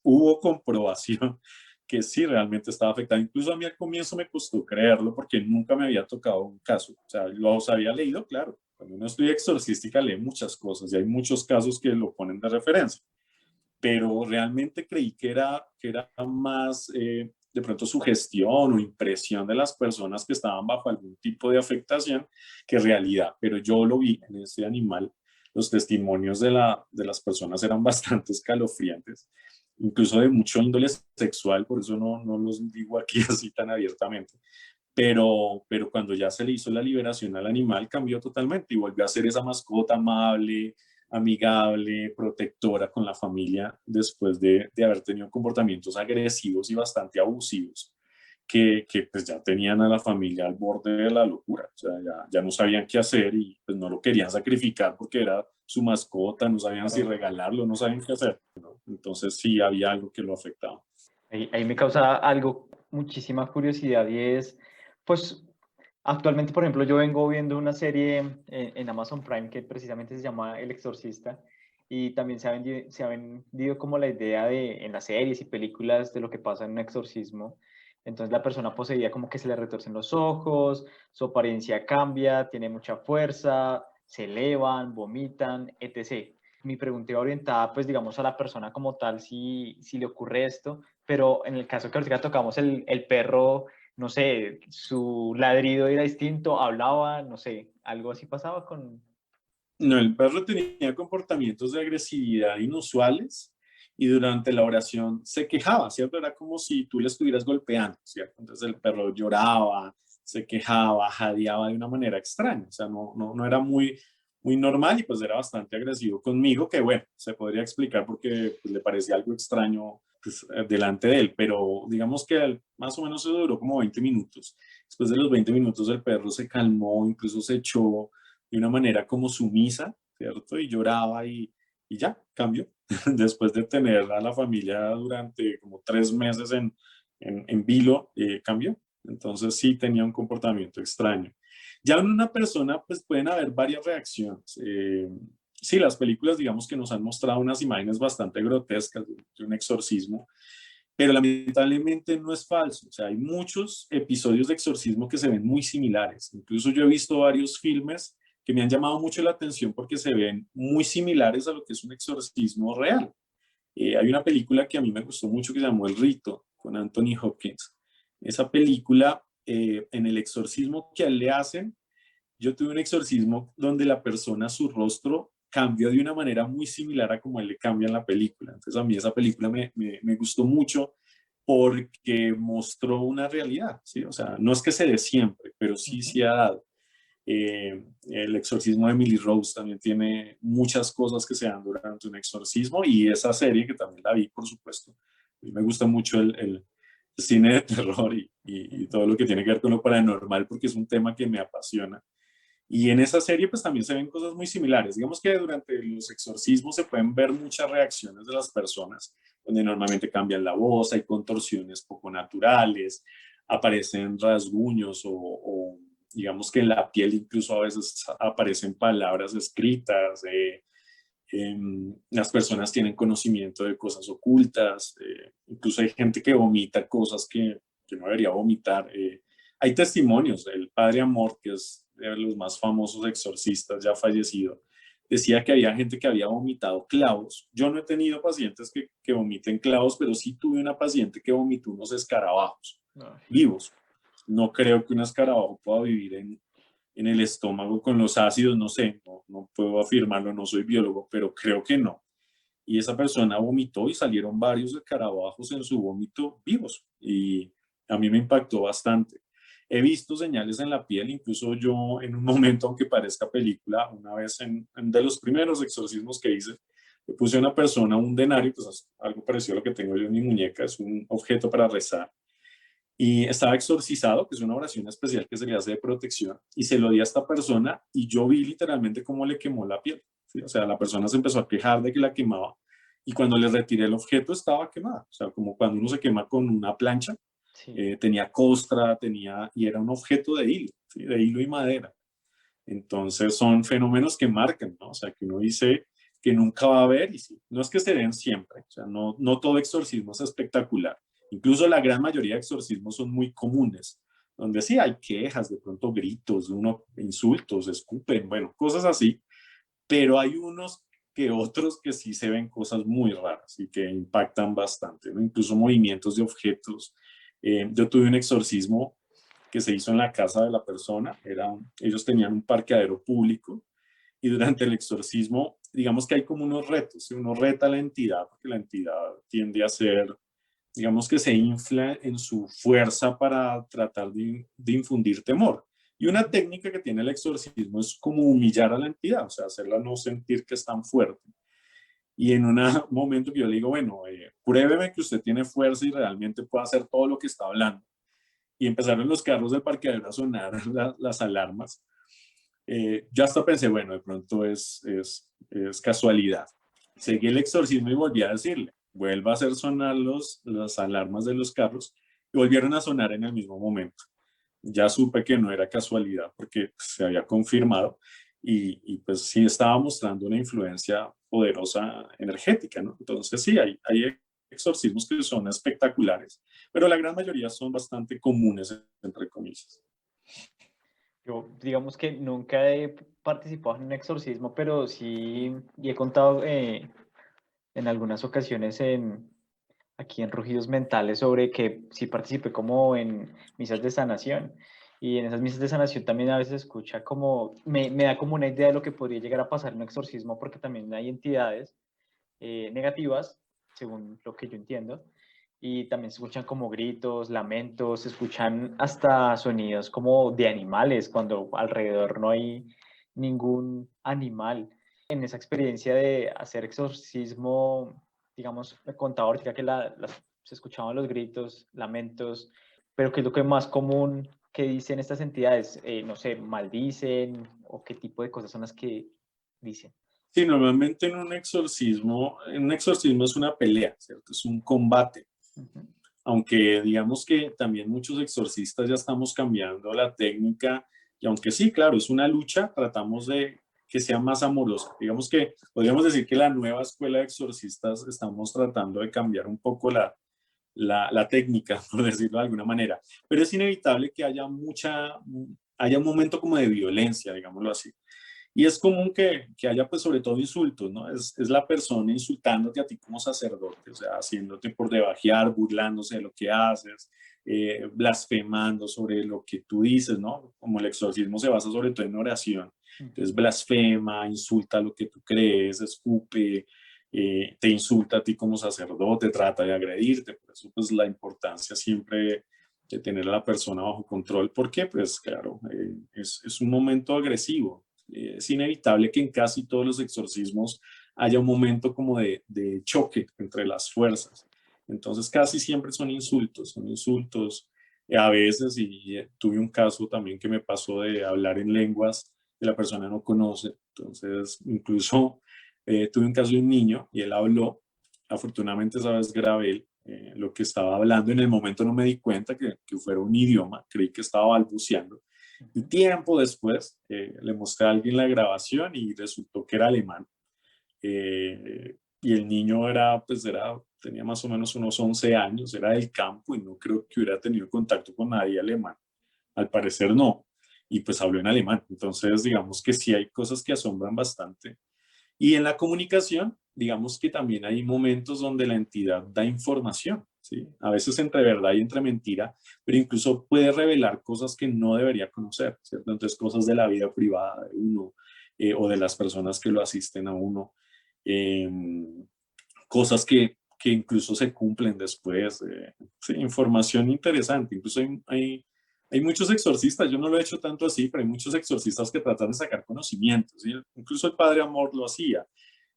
hubo comprobación que sí realmente estaba afectado. Incluso a mí al comienzo me costó creerlo porque nunca me había tocado un caso. O sea, los había leído, claro. Cuando uno estudia exorcística lee muchas cosas y hay muchos casos que lo ponen de referencia. Pero realmente creí que era más de pronto sugestión o impresión de las personas que estaban bajo algún tipo de afectación que realidad. Pero yo lo vi en ese animal. Los testimonios de las personas eran bastante escalofriantes, incluso de mucho índole sexual, por eso no los digo aquí así tan abiertamente. Pero cuando ya se le hizo la liberación al animal, cambió totalmente y volvió a ser esa mascota amable, amigable, protectora con la familia después de haber tenido comportamientos agresivos y bastante abusivos que pues ya tenían a la familia al borde de la locura. O sea, ya no sabían qué hacer y pues no lo querían sacrificar porque era su mascota, no sabían si claro. regalarlo, no sabían qué hacer, ¿no? Entonces sí había algo que lo afectaba. Ahí me causa algo, muchísima curiosidad y es, pues, actualmente, por ejemplo, yo vengo viendo una serie en Amazon Prime que precisamente se llama El Exorcista y también se ha vendido como la idea de, en las series y películas de lo que pasa en un exorcismo. Entonces la persona poseída como que se le retorcen los ojos, su apariencia cambia, tiene mucha fuerza, se elevan, vomitan, etc. Mi pregunta iba orientada, pues, digamos, a la persona como tal, si le ocurre esto, pero en el caso que ahorita tocamos el perro, no sé, su ladrido era distinto, hablaba, no sé, algo así pasaba con... No, el perro tenía comportamientos de agresividad inusuales y durante la oración se quejaba, ¿cierto? Era como si tú le estuvieras golpeando, ¿cierto? Entonces el perro lloraba, se quejaba, jadeaba de una manera extraña, o sea, no era muy normal y pues era bastante agresivo conmigo, que bueno, se podría explicar porque pues, le parecía algo extraño pues, delante de él, pero digamos que más o menos eso duró como 20 minutos. Después de los 20 minutos el perro se calmó, incluso se echó de una manera como sumisa, ¿cierto? Y lloraba y ya, cambió. Después de tener a la familia durante como 3 meses en vilo, cambió. Entonces sí tenía un comportamiento extraño. Ya en una persona, pues pueden haber varias reacciones. Sí, las películas, digamos que nos han mostrado unas imágenes bastante grotescas de un exorcismo, pero lamentablemente no es falso. O sea, hay muchos episodios de exorcismo que se ven muy similares. Incluso yo he visto varios filmes que me han llamado mucho la atención porque se ven muy similares a lo que es un exorcismo real. Hay una película que a mí me gustó mucho que se llamó El Rito, con Anthony Hopkins. Esa película, en el exorcismo que a él le hacen, yo tuve un exorcismo donde la persona, su rostro cambió de una manera muy similar a como a él le cambia en la película. Entonces a mí esa película me gustó mucho porque mostró una realidad, ¿sí? O sea, no es que se dé siempre, pero sí se ha dado. El exorcismo de Emily Rose también tiene muchas cosas que se dan durante un exorcismo, y esa serie que también la vi, por supuesto. A mí me gusta mucho el cine de terror y todo lo que tiene que ver con lo paranormal, porque es un tema que me apasiona. Y en esa serie pues también se ven cosas muy similares. Digamos que durante los exorcismos se pueden ver muchas reacciones de las personas, donde normalmente cambian la voz, hay contorsiones poco naturales, aparecen rasguños o digamos que en la piel incluso a veces aparecen palabras escritas. Las personas tienen conocimiento de cosas ocultas, incluso hay gente que vomita cosas que no debería vomitar. Hay testimonios. El padre Amor, que es de los más famosos exorcistas ya fallecido, decía que había gente que había vomitado clavos. Yo no he tenido pacientes que vomiten clavos, pero sí tuve una paciente que vomitó unos escarabajos vivos. No creo que un escarabajo pueda vivir en el estómago con los ácidos, no sé, no puedo afirmarlo, no soy biólogo, pero creo que no. Y esa persona vomitó y salieron varios escarabajos en su vómito vivos, y a mí me impactó bastante. He visto señales en la piel, incluso yo en un momento, aunque parezca película, una vez en de los primeros exorcismos que hice, le puse a una persona un denario, pues es algo parecido a lo que tengo yo en mi muñeca, es un objeto para rezar, y estaba exorcizado, que es una oración especial que se le hace de protección, y se lo di a esta persona y yo vi literalmente cómo le quemó la piel, ¿sí? O sea, la persona se empezó a quejar de que la quemaba, y cuando le retiré el objeto estaba quemada, o sea, como cuando uno se quema con una plancha. Sí. Tenía costra, y era un objeto de hilo, ¿sí? De hilo y madera. Entonces son fenómenos que marcan, ¿no? O sea, que uno dice que nunca va a haber, y sí, no es que se den siempre, o sea, no todo exorcismo es espectacular. Incluso la gran mayoría de exorcismos son muy comunes, donde sí hay quejas, de pronto gritos, insultos, escupen, bueno, cosas así, pero hay unos que otros que sí se ven cosas muy raras y que impactan bastante, ¿no? Incluso movimientos de objetos. Yo tuve un exorcismo que se hizo en la casa de la persona. Ellos tenían un parqueadero público, y durante el exorcismo, digamos que hay como unos retos, ¿sí? Uno reta a la entidad, porque la entidad tiende a ser, digamos que se infla en su fuerza para tratar de infundir temor. Y una técnica que tiene el exorcismo es como humillar a la entidad, o sea, hacerla no sentir que es tan fuerte. Y en un momento que yo le digo, bueno, pruébeme que usted tiene fuerza y realmente puede hacer todo lo que está hablando. Y empezaron los carros del parqueadero a sonar las alarmas. Yo hasta pensé, bueno, de pronto es casualidad. Seguí el exorcismo y volví a decirle, vuelva a hacer sonar las alarmas de los carros, y volvieron a sonar en el mismo momento. Ya supe que no era casualidad porque se había confirmado, y pues sí estaba mostrando una influencia poderosa energética, ¿no? Entonces sí, hay exorcismos que son espectaculares, pero la gran mayoría son bastante comunes, entre comillas. Yo, digamos que nunca he participado en un exorcismo, pero sí, y he contado en algunas ocasiones aquí en Rugidos Mentales sobre que sí participé como en misas de sanación. Y en esas misas de sanación también a veces escucha como, me da como una idea de lo que podría llegar a pasar en un exorcismo, porque también hay entidades negativas, según lo que yo entiendo, y también se escuchan como gritos, lamentos, se escuchan hasta sonidos como de animales cuando alrededor no hay ningún animal. En esa experiencia de hacer exorcismo, digamos, me contaba ahorita que se escuchaban los gritos, lamentos, pero ¿qué es lo que es más común que dicen estas entidades? No sé, maldicen o qué tipo de cosas son las que dicen. Sí, normalmente en un exorcismo es una pelea, ¿cierto? Es un combate. Uh-huh. Aunque digamos que también muchos exorcistas ya estamos cambiando la técnica, y aunque sí, claro, es una lucha, tratamos de que sea más amorosa. Digamos que podríamos decir que la nueva escuela de exorcistas estamos tratando de cambiar un poco la la técnica, por decirlo de alguna manera. Pero es inevitable que haya un momento como de violencia, digámoslo así. Y es común que haya, pues, sobre todo insultos, ¿no? Es la persona insultándote a ti como sacerdote, o sea, haciéndote por debajear, burlándose de lo que haces, blasfemando sobre lo que tú dices, ¿no? Como el exorcismo se basa sobre todo en oración. Entonces, blasfema, insulta lo que tú crees, escupe, te insulta a ti como sacerdote, trata de agredirte. Por eso, pues, la importancia siempre de tener a la persona bajo control. ¿Por qué? Pues, claro, es un momento agresivo. Es inevitable que en casi todos los exorcismos haya un momento como de choque entre las fuerzas. Entonces casi siempre son insultos. A veces, y tuve un caso también que me pasó de hablar en lenguas que la persona no conoce. Entonces, incluso tuve un caso de un niño y él habló. Afortunadamente esa vez grabé lo que estaba hablando. En el momento no me di cuenta que fuera un idioma, creí que estaba balbuceando. Y tiempo después le mostré a alguien la grabación y resultó que era alemán. Y el niño tenía más o menos unos 11 años, era del campo y no creo que hubiera tenido contacto con nadie alemán. Al parecer no. Y pues habló en alemán. Entonces, digamos que sí hay cosas que asombran bastante. Y en la comunicación, digamos que también hay momentos donde la entidad da información, ¿sí? A veces entre verdad y entre mentira, pero incluso puede revelar cosas que no debería conocer, ¿cierto? Entonces, cosas de la vida privada de uno o de las personas que lo asisten a uno, eh, cosas que incluso se cumplen después, sí, información interesante. Incluso hay muchos exorcistas, yo no lo he hecho tanto así, pero hay muchos exorcistas que tratan de sacar conocimientos, ¿sí? Incluso el padre Amor lo hacía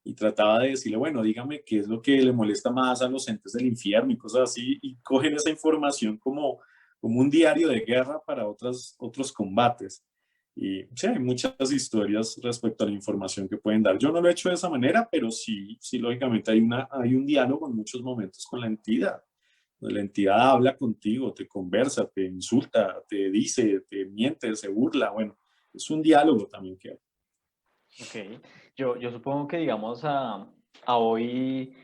y trataba de decirle, bueno, dígame qué es lo que le molesta más a los entes del infierno y cosas así, y cogen esa información como un diario de guerra para otros combates. Y sí, hay muchas historias respecto a la información que pueden dar. Yo no lo he hecho de esa manera, pero sí, sí, lógicamente hay un diálogo en muchos momentos con la entidad. La entidad habla contigo, te conversa, te insulta, te dice, te miente, se burla. Bueno, es un diálogo también que hay. Ok, yo supongo que, digamos, a hoy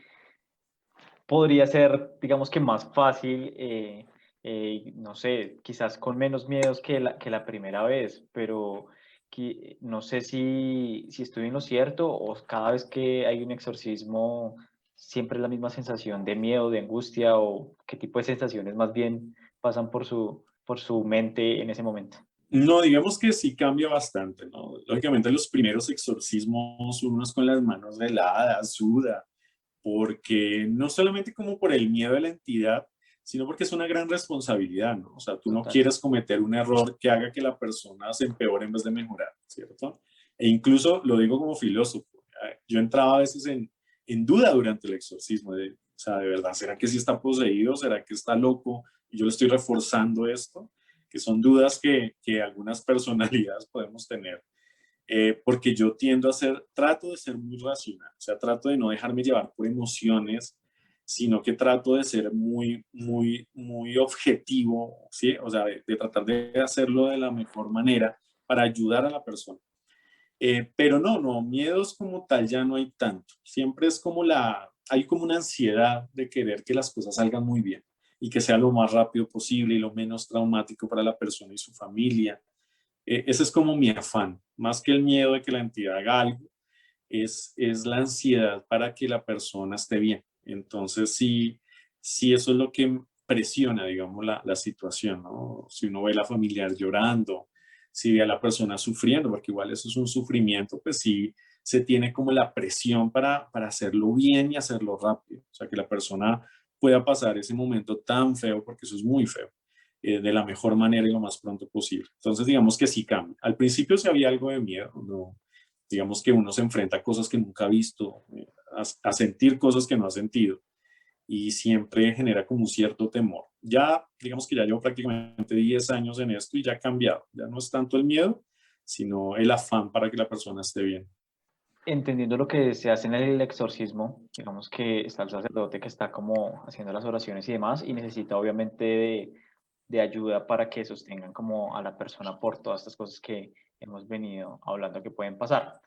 podría ser, digamos que más fácil, no sé, quizás con menos miedos que la primera vez, pero no sé si estoy en lo cierto o cada vez que hay un exorcismo siempre es la misma sensación de miedo, de angustia o qué tipo de sensaciones más bien pasan por su mente en ese momento. No, digamos que sí cambia bastante, ¿no? Lógicamente los primeros exorcismos, unos con las manos heladas, suda, porque no solamente como por el miedo de la entidad, sino porque es una gran responsabilidad, ¿no? O sea, tú no Total. quieres cometer un error que haga que la persona se empeore en vez de mejorar, ¿cierto? E incluso lo digo como filósofo, yo entraba a veces en duda durante el exorcismo, o sea, de verdad, ¿será que sí está poseído? ¿Será que está loco? Y yo le estoy reforzando esto, que son dudas que algunas personalidades podemos tener porque yo trato de ser muy racional, o sea, trato de no dejarme llevar por emociones, sino que trato de ser muy, muy, muy objetivo, ¿sí? O sea, de tratar de hacerlo de la mejor manera para ayudar a la persona. Pero no, miedos como tal ya no hay tanto. Siempre es como hay como una ansiedad de querer que las cosas salgan muy bien y que sea lo más rápido posible y lo menos traumático para la persona y su familia. Ese es como mi afán, más que el miedo de que la entidad haga algo, es la ansiedad para que la persona esté bien. Entonces, sí eso es lo que presiona, digamos, la situación, ¿no? Si uno ve a la familiar llorando, si ve a la persona sufriendo, porque igual eso es un sufrimiento, pues sí se tiene como la presión para hacerlo bien y hacerlo rápido. O sea, que la persona pueda pasar ese momento tan feo, porque eso es muy feo de la mejor manera y lo más pronto posible. Entonces, digamos que sí cambia. Al principio sí había algo de miedo, ¿no? Digamos que uno se enfrenta a cosas que nunca ha visto, a sentir cosas que no ha sentido y siempre genera como un cierto temor. Ya, digamos que ya llevo prácticamente 10 años en esto y ya ha cambiado. Ya no es tanto el miedo, sino el afán para que la persona esté bien. Entendiendo lo que se hace en el exorcismo, digamos que está el sacerdote que está como haciendo las oraciones y demás y necesita obviamente de ayuda para que sostengan como a la persona por todas estas cosas que hemos venido hablando que pueden pasar.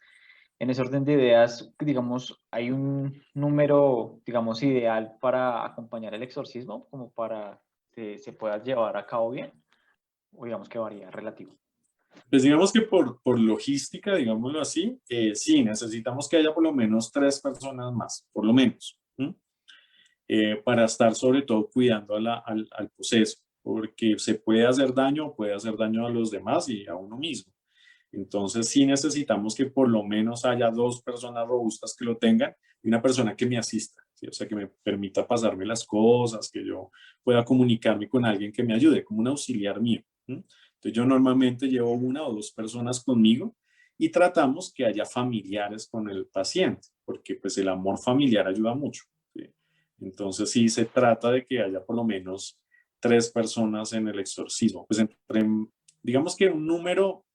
En ese orden de ideas, digamos, hay un número, digamos, ideal para acompañar el exorcismo, como para que se pueda llevar a cabo bien, o digamos que varía relativo. Pues digamos que por logística, digámoslo así, sí, necesitamos que haya por lo menos 3 personas más, por lo menos, ¿m? Para estar sobre todo cuidando al proceso, porque se puede hacer daño a los demás y a uno mismo. Entonces sí necesitamos que por lo menos haya 2 personas robustas que lo tengan y una persona que me asista, ¿sí? O sea, que me permita pasarme las cosas, que yo pueda comunicarme con alguien que me ayude, como un auxiliar mío. ¿M? Entonces yo normalmente llevo 1 o 2 personas conmigo y tratamos que haya familiares con el paciente, porque pues el amor familiar ayuda mucho, ¿sí? Entonces sí se trata de que haya por lo menos 3 personas en el exorcismo. Pues digamos que un número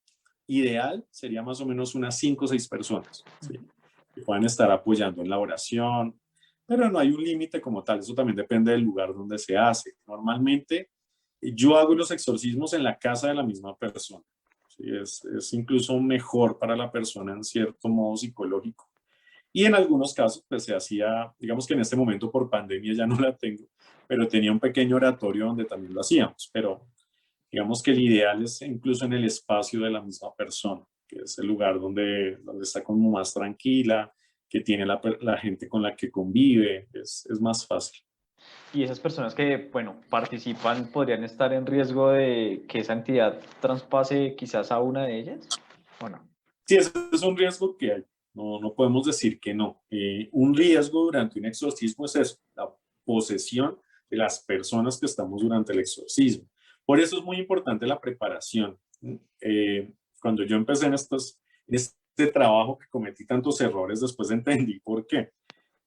ideal sería más o menos unas 5 o 6 personas, ¿sí? Que puedan estar apoyando en la oración, pero no hay un límite como tal, eso también depende del lugar donde se hace. Normalmente yo hago los exorcismos en la casa de la misma persona, ¿sí? Es incluso mejor para la persona en cierto modo psicológico. Y en algunos casos, pues se hacía, digamos que en este momento por pandemia ya no la tengo, pero tenía un pequeño oratorio donde también lo hacíamos, pero digamos que el ideal es incluso en el espacio de la misma persona, que es el lugar donde está como más tranquila, que tiene la gente con la que convive, es más fácil. Y esas personas que, bueno, participan, ¿podrían estar en riesgo de que esa entidad traspase quizás a una de ellas? ¿O no? Sí, ese es un riesgo que hay, no podemos decir que no. Un riesgo durante un exorcismo es eso, la posesión de las personas que estamos durante el exorcismo. Por eso es muy importante la preparación. Cuando yo empecé en este trabajo que cometí tantos errores, después entendí por qué.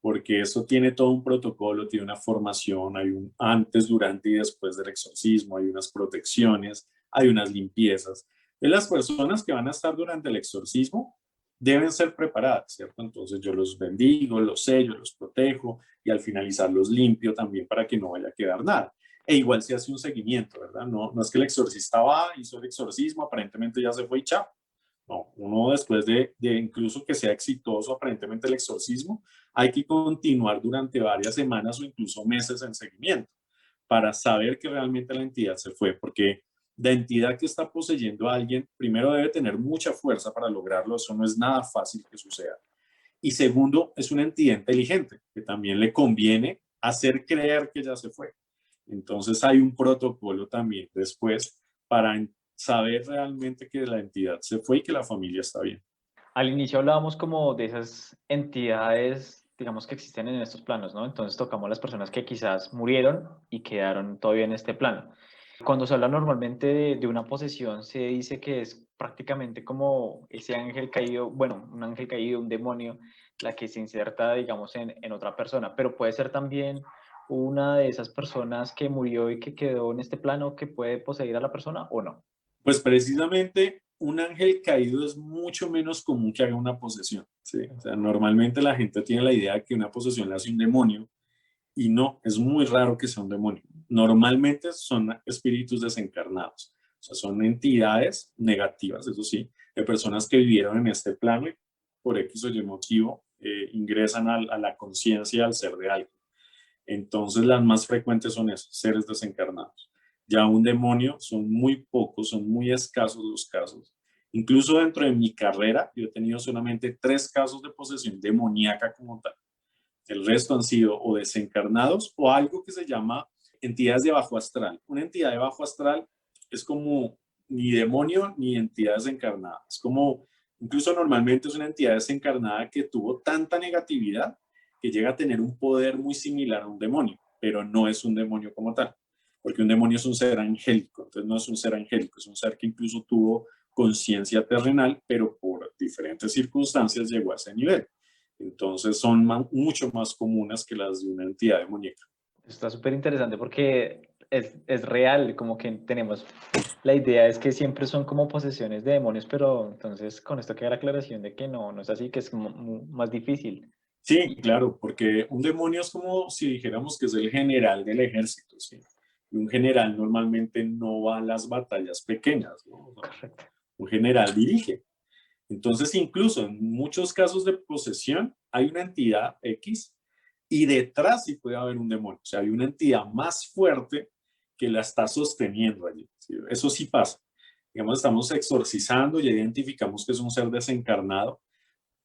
Porque eso tiene todo un protocolo, tiene una formación, hay un antes, durante y después del exorcismo, hay unas protecciones, hay unas limpiezas. Las personas que van a estar durante el exorcismo deben ser preparadas, ¿cierto? Entonces yo los bendigo, los sello, los protejo y al finalizar los limpio también para que no vaya a quedar nada. E igual se hace un seguimiento, ¿verdad? No es que el exorcista va, hizo el exorcismo, aparentemente ya se fue y chao. No, uno después de incluso que sea exitoso aparentemente el exorcismo, hay que continuar durante varias semanas o incluso meses en seguimiento para saber que realmente la entidad se fue, porque la entidad que está poseyendo a alguien, primero debe tener mucha fuerza para lograrlo, eso no es nada fácil que suceda. Y segundo, es una entidad inteligente, que también le conviene hacer creer que ya se fue. Entonces hay un protocolo también después para saber realmente que la entidad se fue y que la familia está bien. Al inicio hablábamos como de esas entidades, digamos, que existen en estos planos, ¿no? Entonces tocamos las personas que quizás murieron y quedaron todavía en este plano. Cuando se habla normalmente de una posesión, se dice que es prácticamente como ese ángel caído, bueno, un ángel caído, un demonio, la que se inserta, digamos, en otra persona, pero puede ser también una de esas personas que murió y que quedó en este plano que puede poseer a la persona o no. Pues precisamente un ángel caído es mucho menos común que haga una posesión, ¿sí? O sea, normalmente la gente tiene la idea de que una posesión la hace un demonio y no, es muy raro que sea un demonio. Normalmente son espíritus desencarnados, o sea, son entidades negativas, eso sí, de personas que vivieron en este plano y por X o Y motivo ingresan a la conciencia al ser de alguien. Entonces las más frecuentes son esos, seres desencarnados. Ya un demonio son muy pocos, son muy escasos los casos. Incluso dentro de mi carrera, yo he tenido solamente 3 casos de posesión demoníaca como tal. El resto han sido o desencarnados o algo que se llama entidades de bajo astral. Una entidad de bajo astral es como ni demonio ni entidad desencarnada. Es como, incluso normalmente es una entidad desencarnada que tuvo tanta negatividad que llega a tener un poder muy similar a un demonio, pero no es un demonio como tal, porque un demonio es un ser angélico, entonces no es un ser angélico, es un ser que incluso tuvo conciencia terrenal, pero por diferentes circunstancias llegó a ese nivel. Entonces son mucho más comunes que las de una entidad demoníaca. Está súper interesante porque es real, como que tenemos, la idea es que siempre son como posesiones de demonios, pero entonces con esto queda la aclaración de que no es así, que es como más difícil. Sí, claro, porque un demonio es como si dijéramos que es el general del ejército, ¿sí? Y un general normalmente no va a las batallas pequeñas, ¿no? Correcto. Un general dirige. Entonces, incluso en muchos casos de posesión, hay una entidad X y detrás sí puede haber un demonio. O sea, hay una entidad más fuerte que la está sosteniendo allí. ¿Sí? Eso sí pasa. Digamos, estamos exorcizando y identificamos que es un ser desencarnado,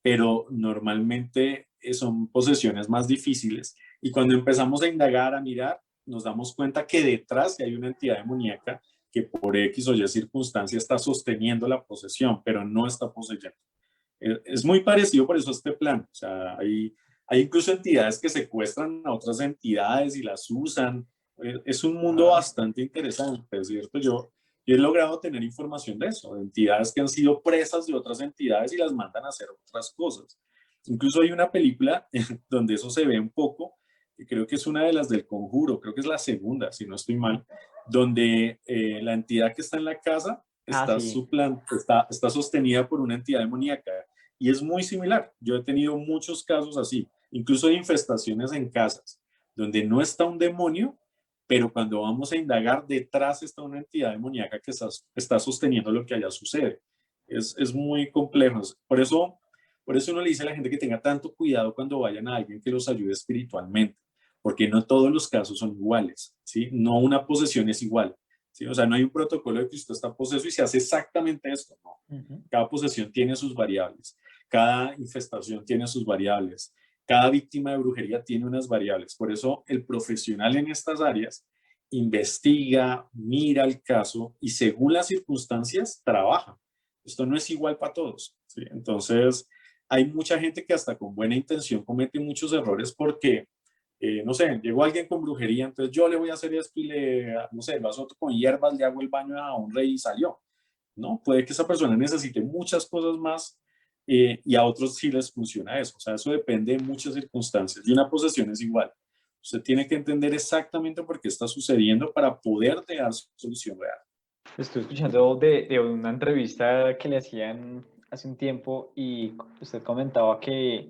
pero normalmente son posesiones más difíciles. Y cuando empezamos a indagar, a mirar, nos damos cuenta que detrás hay una entidad demoníaca que por X o Y circunstancia está sosteniendo la posesión, pero no está poseyendo. Es muy parecido por eso a este plan. O sea, hay incluso entidades que secuestran a otras entidades y las usan. Es un mundo bastante interesante, ¿cierto? Yo he logrado tener información de eso, de entidades que han sido presas de otras entidades y las mandan a hacer otras cosas. Incluso hay una película donde eso se ve un poco, que creo que es una de las del Conjuro, creo que es la segunda, si no estoy mal, donde la entidad que está en la casa Ah, sí. está sostenida por una entidad demoníaca. Y es muy similar. Yo he tenido muchos casos así, incluso de infestaciones en casas, donde no está un demonio, pero cuando vamos a indagar, detrás está una entidad demoníaca que está sosteniendo lo que allá sucede. Es muy complejo. Por eso uno le dice a la gente que tenga tanto cuidado cuando vayan a alguien que los ayude espiritualmente, porque no todos los casos son iguales, ¿sí? No una posesión es igual, ¿sí? O sea, no hay un protocolo de que usted está poseso y se hace exactamente esto, no. Cada posesión tiene sus variables, cada infestación tiene sus variables, cada víctima de brujería tiene unas variables. Por eso el profesional en estas áreas investiga, mira el caso y según las circunstancias trabaja. Esto no es igual para todos, ¿sí? Entonces, hay mucha gente que hasta con buena intención comete muchos errores porque, no sé, llegó alguien con brujería, entonces yo le voy a hacer esto y no sé, lo hago con hierbas, le hago el baño a un rey y salió. ¿No? Puede que esa persona necesite muchas cosas más y a otros sí les funciona eso. O sea, eso depende de muchas circunstancias. Y una posesión es igual. Usted tiene que entender exactamente por qué está sucediendo para poder dar solución real. Estoy escuchando de una entrevista que le hacían hace un tiempo y usted comentaba que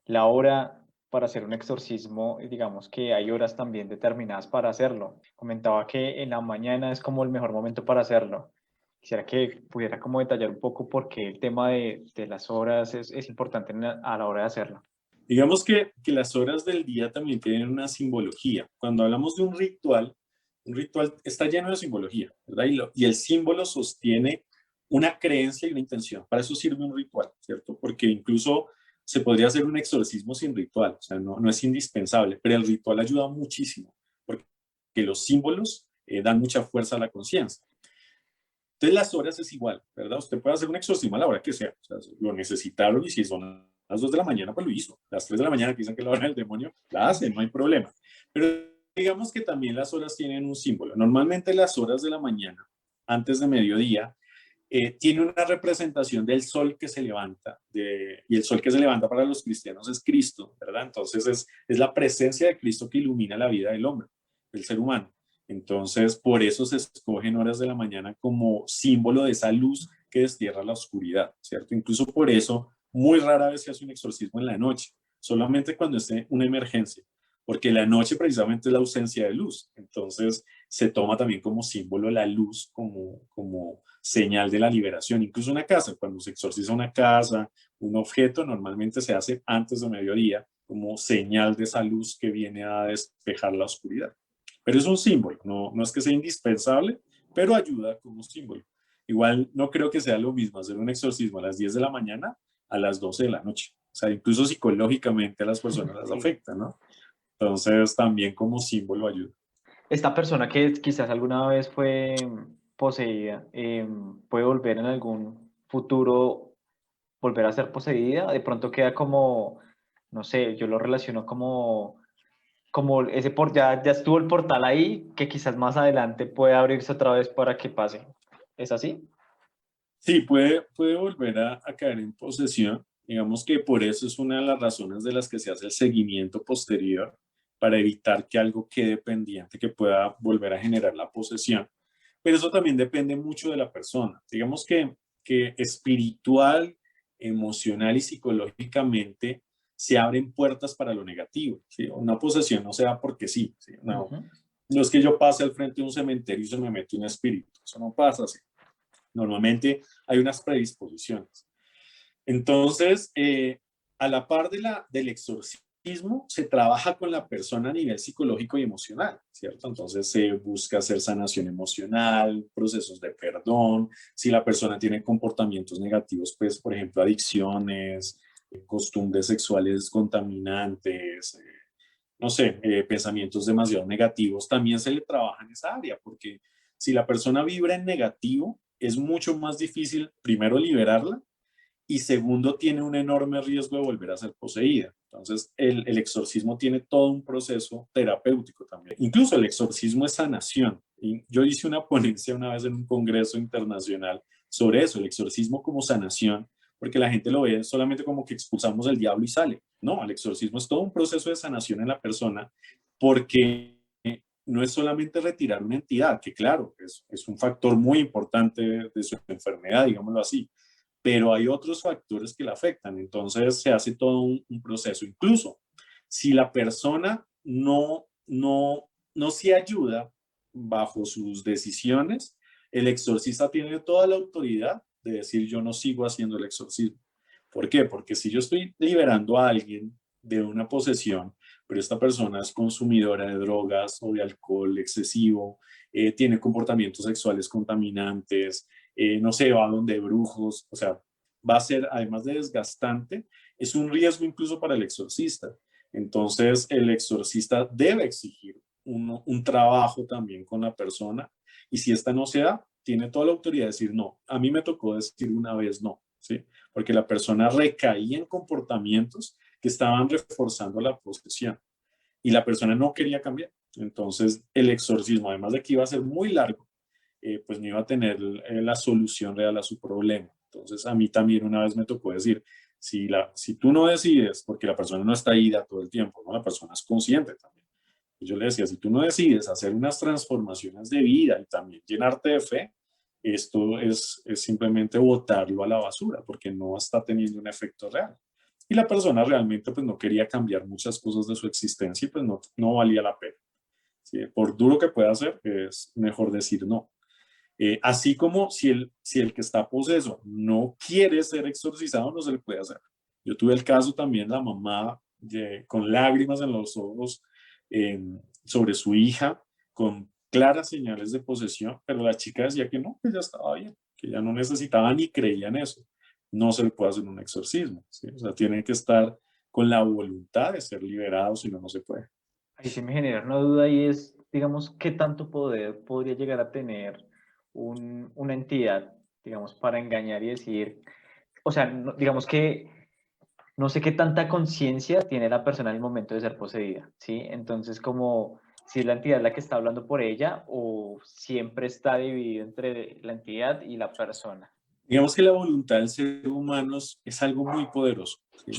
la hora para hacer un exorcismo, digamos que hay horas también determinadas para hacerlo. Comentaba que en la mañana es como el mejor momento para hacerlo. Quisiera que pudiera como detallar un poco por qué el tema de las horas es importante a la hora de hacerlo. Digamos que las horas del día también tienen una simbología. Cuando hablamos de un ritual está lleno de simbología, ¿verdad? Y el símbolo sostiene una creencia y una intención. Para eso sirve un ritual, ¿cierto? Porque incluso se podría hacer un exorcismo sin ritual, o sea, no es indispensable, pero el ritual ayuda muchísimo, porque los símbolos dan mucha fuerza a la conciencia. Entonces las horas es igual, ¿verdad? Usted puede hacer un exorcismo a la hora que sea, o sea, lo necesitaron y si son las 2 de la mañana, pues lo hizo. Las 3 de la mañana que dicen que es la hora del demonio, la hacen, no hay problema. Pero digamos que también las horas tienen un símbolo. Normalmente las horas de la mañana, antes de mediodía, tiene una representación del sol que se levanta, y el sol que se levanta para los cristianos es Cristo, ¿verdad? Entonces es la presencia de Cristo que ilumina la vida del hombre, del ser humano. Entonces, por eso se escogen horas de la mañana como símbolo de esa luz que destierra la oscuridad, ¿cierto? Incluso por eso, muy rara vez se hace un exorcismo en la noche, solamente cuando esté una emergencia, porque la noche precisamente es la ausencia de luz. Entonces, se toma también como símbolo la luz, como señal de la liberación. Incluso una casa, cuando se exorciza una casa, un objeto, normalmente se hace antes de mediodía, como señal de esa luz que viene a despejar la oscuridad. Pero es un símbolo, no es que sea indispensable, pero ayuda como símbolo. Igual no creo que sea lo mismo hacer un exorcismo a las 10 de la mañana a las 12 de la noche. O sea, incluso psicológicamente a las personas las Sí. afecta, ¿no? Entonces también como símbolo ayuda. Esta persona que quizás alguna vez fue poseída, ¿puede volver en algún futuro, volver a ser poseída? De pronto queda como, no sé, yo lo relaciono como ese ya estuvo el portal ahí, que quizás más adelante puede abrirse otra vez para que pase. ¿Es así? Sí, puede volver a caer en posesión. Digamos que por eso es una de las razones de las que se hace el seguimiento posterior para evitar que algo quede pendiente que pueda volver a generar la posesión. Pero eso también depende mucho de la persona. Digamos que espiritual, emocional y psicológicamente se abren puertas para lo negativo, ¿sí? Una posesión no se da porque sí, ¿sí? No es que yo pase al frente de un cementerio y se me mete un espíritu. Eso no pasa así. Normalmente hay unas predisposiciones. Entonces, a la par del exorcismo, se trabaja con la persona a nivel psicológico y emocional, ¿cierto? Entonces se busca hacer sanación emocional, procesos de perdón. Si la persona tiene comportamientos negativos, pues, por ejemplo, adicciones, costumbres sexuales contaminantes, no sé, pensamientos demasiado negativos, también se le trabaja en esa área, porque si la persona vibra en negativo, es mucho más difícil, primero, liberarla, y segundo, tiene un enorme riesgo de volver a ser poseída. Entonces, el exorcismo tiene todo un proceso terapéutico también. Incluso el exorcismo es sanación. Y yo hice una ponencia una vez en un congreso internacional sobre eso, el exorcismo como sanación, porque la gente lo ve solamente como que expulsamos el diablo y sale. No, el exorcismo es todo un proceso de sanación en la persona, porque no es solamente retirar una entidad, que claro, es un factor muy importante de su enfermedad, digámoslo así, pero hay otros factores que la afectan. Entonces se hace todo un proceso. Incluso si la persona no se ayuda bajo sus decisiones, el exorcista tiene toda la autoridad de decir yo no sigo haciendo el exorcismo. ¿Por qué? Porque si yo estoy liberando a alguien de una posesión, pero esta persona es consumidora de drogas o de alcohol excesivo, tiene comportamientos sexuales contaminantes, no sé, va donde brujos, o sea, va a ser, además de desgastante, es un riesgo incluso para el exorcista. Entonces, el exorcista debe exigir un trabajo también con la persona, y si esta no se da, tiene toda la autoridad de decir no. A mí me tocó decir una vez no, ¿sí? Porque la persona recaía en comportamientos que estaban reforzando la posesión y la persona no quería cambiar. Entonces, el exorcismo, además de que iba a ser muy largo, pues no iba a tener la solución real a su problema. Entonces, a mí también una vez me tocó decir, si tú no decides, porque la persona no está ida todo el tiempo, ¿no? La persona es consciente también. Y yo le decía, si tú no decides hacer unas transformaciones de vida y también llenarte de fe, esto es simplemente botarlo a la basura, porque no está teniendo un efecto real. Y la persona realmente pues no quería cambiar muchas cosas de su existencia y pues no valía la pena. ¿Sí? Por duro que pueda ser, es mejor decir no. Así como si el que está poseso no quiere ser exorcizado, no se le puede hacer. Yo tuve el caso también, la mamá con lágrimas en los ojos sobre su hija, con claras señales de posesión, pero la chica decía que no, que ya estaba bien, que ya no necesitaba ni creía en eso. No se le puede hacer un exorcismo, ¿sí? O sea, tiene que estar con la voluntad de ser liberado, si no, no se puede. Ahí sí me genera una duda y es, digamos, qué tanto poder podría llegar a tener una entidad, digamos, para engañar y decir, o sea, digamos que no sé qué tanta conciencia tiene la persona en el momento de ser poseída, ¿sí? Entonces, como si es la entidad la que está hablando por ella o siempre está dividido entre la entidad y la persona. Digamos que la voluntad del ser humano es algo muy poderoso, ¿sí?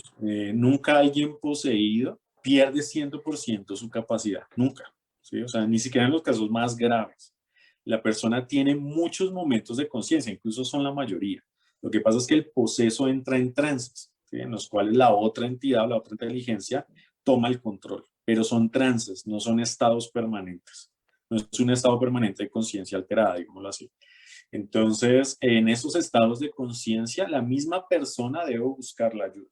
Nunca alguien poseído pierde 100% su capacidad, nunca, ¿sí? O sea, ni siquiera en los casos más graves. La persona tiene muchos momentos de conciencia, incluso son la mayoría. Lo que pasa es que el poseso entra en trances, ¿sí? En los cuales la otra entidad, la otra inteligencia, toma el control, pero son trances, no son estados permanentes. No es un estado permanente de conciencia alterada, digámoslo así. Entonces, en esos estados de conciencia, la misma persona debe buscar la ayuda.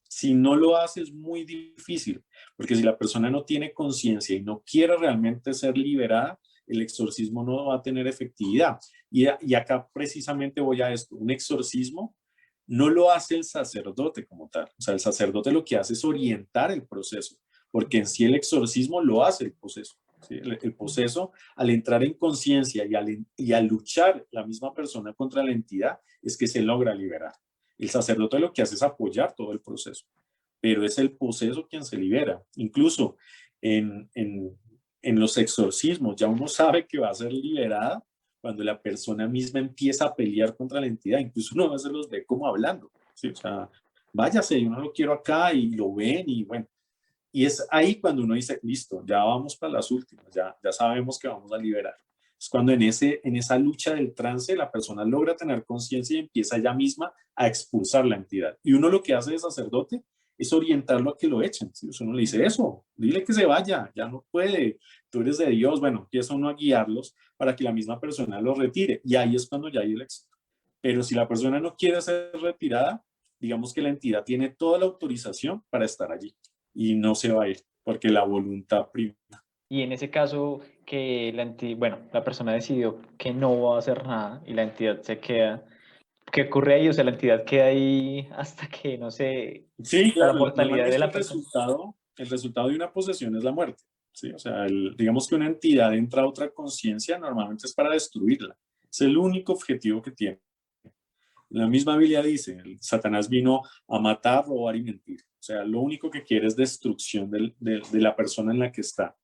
Si no lo hace es muy difícil, porque si la persona no tiene conciencia y no quiere realmente ser liberada, el exorcismo no va a tener efectividad. Y acá precisamente voy a esto. Un exorcismo no lo hace el sacerdote como tal. O sea, el sacerdote lo que hace es orientar el proceso, porque en sí el exorcismo lo hace el proceso. ¿Sí? El proceso, al entrar en conciencia y al luchar la misma persona contra la entidad, es que se logra liberar. El sacerdote lo que hace es apoyar todo el proceso, pero es el poseso quien se libera. Incluso en los exorcismos ya uno sabe que va a ser liberada cuando la persona misma empieza a pelear contra la entidad. Incluso uno a veces los ve como hablando, ¿sí? O sea, váyase, yo no lo quiero acá, y lo ven y bueno. Y es ahí cuando uno dice, listo, ya vamos para las últimas, ya sabemos que vamos a liberar. Es cuando en esa lucha del trance la persona logra tener conciencia y empieza ella misma a expulsar la entidad. Y uno lo que hace de sacerdote es orientarlo a que lo echen. ¿Sí? Uno le dice eso, dile que se vaya, ya no puede, tú eres de Dios. Bueno, empieza uno a guiarlos para que la misma persona lo retire. Y ahí es cuando ya hay el éxito. Pero si la persona no quiere ser retirada, digamos que la entidad tiene toda la autorización para estar allí y no se va a ir porque la voluntad prima. Y en ese caso que la persona decidió que no va a hacer nada y la entidad se queda, ¿qué ocurre ahí? O sea, la entidad queda ahí hasta que, no sé, Sí, a la claro, mortalidad de normalmente la persona. el resultado de una posesión es la muerte. ¿Sí? O sea, digamos que una entidad entra a otra conciencia, normalmente es para destruirla. Es el único objetivo que tiene. La misma Biblia dice, Satanás vino a matar, robar y mentir. O sea, lo único que quiere es destrucción de la persona en la que está.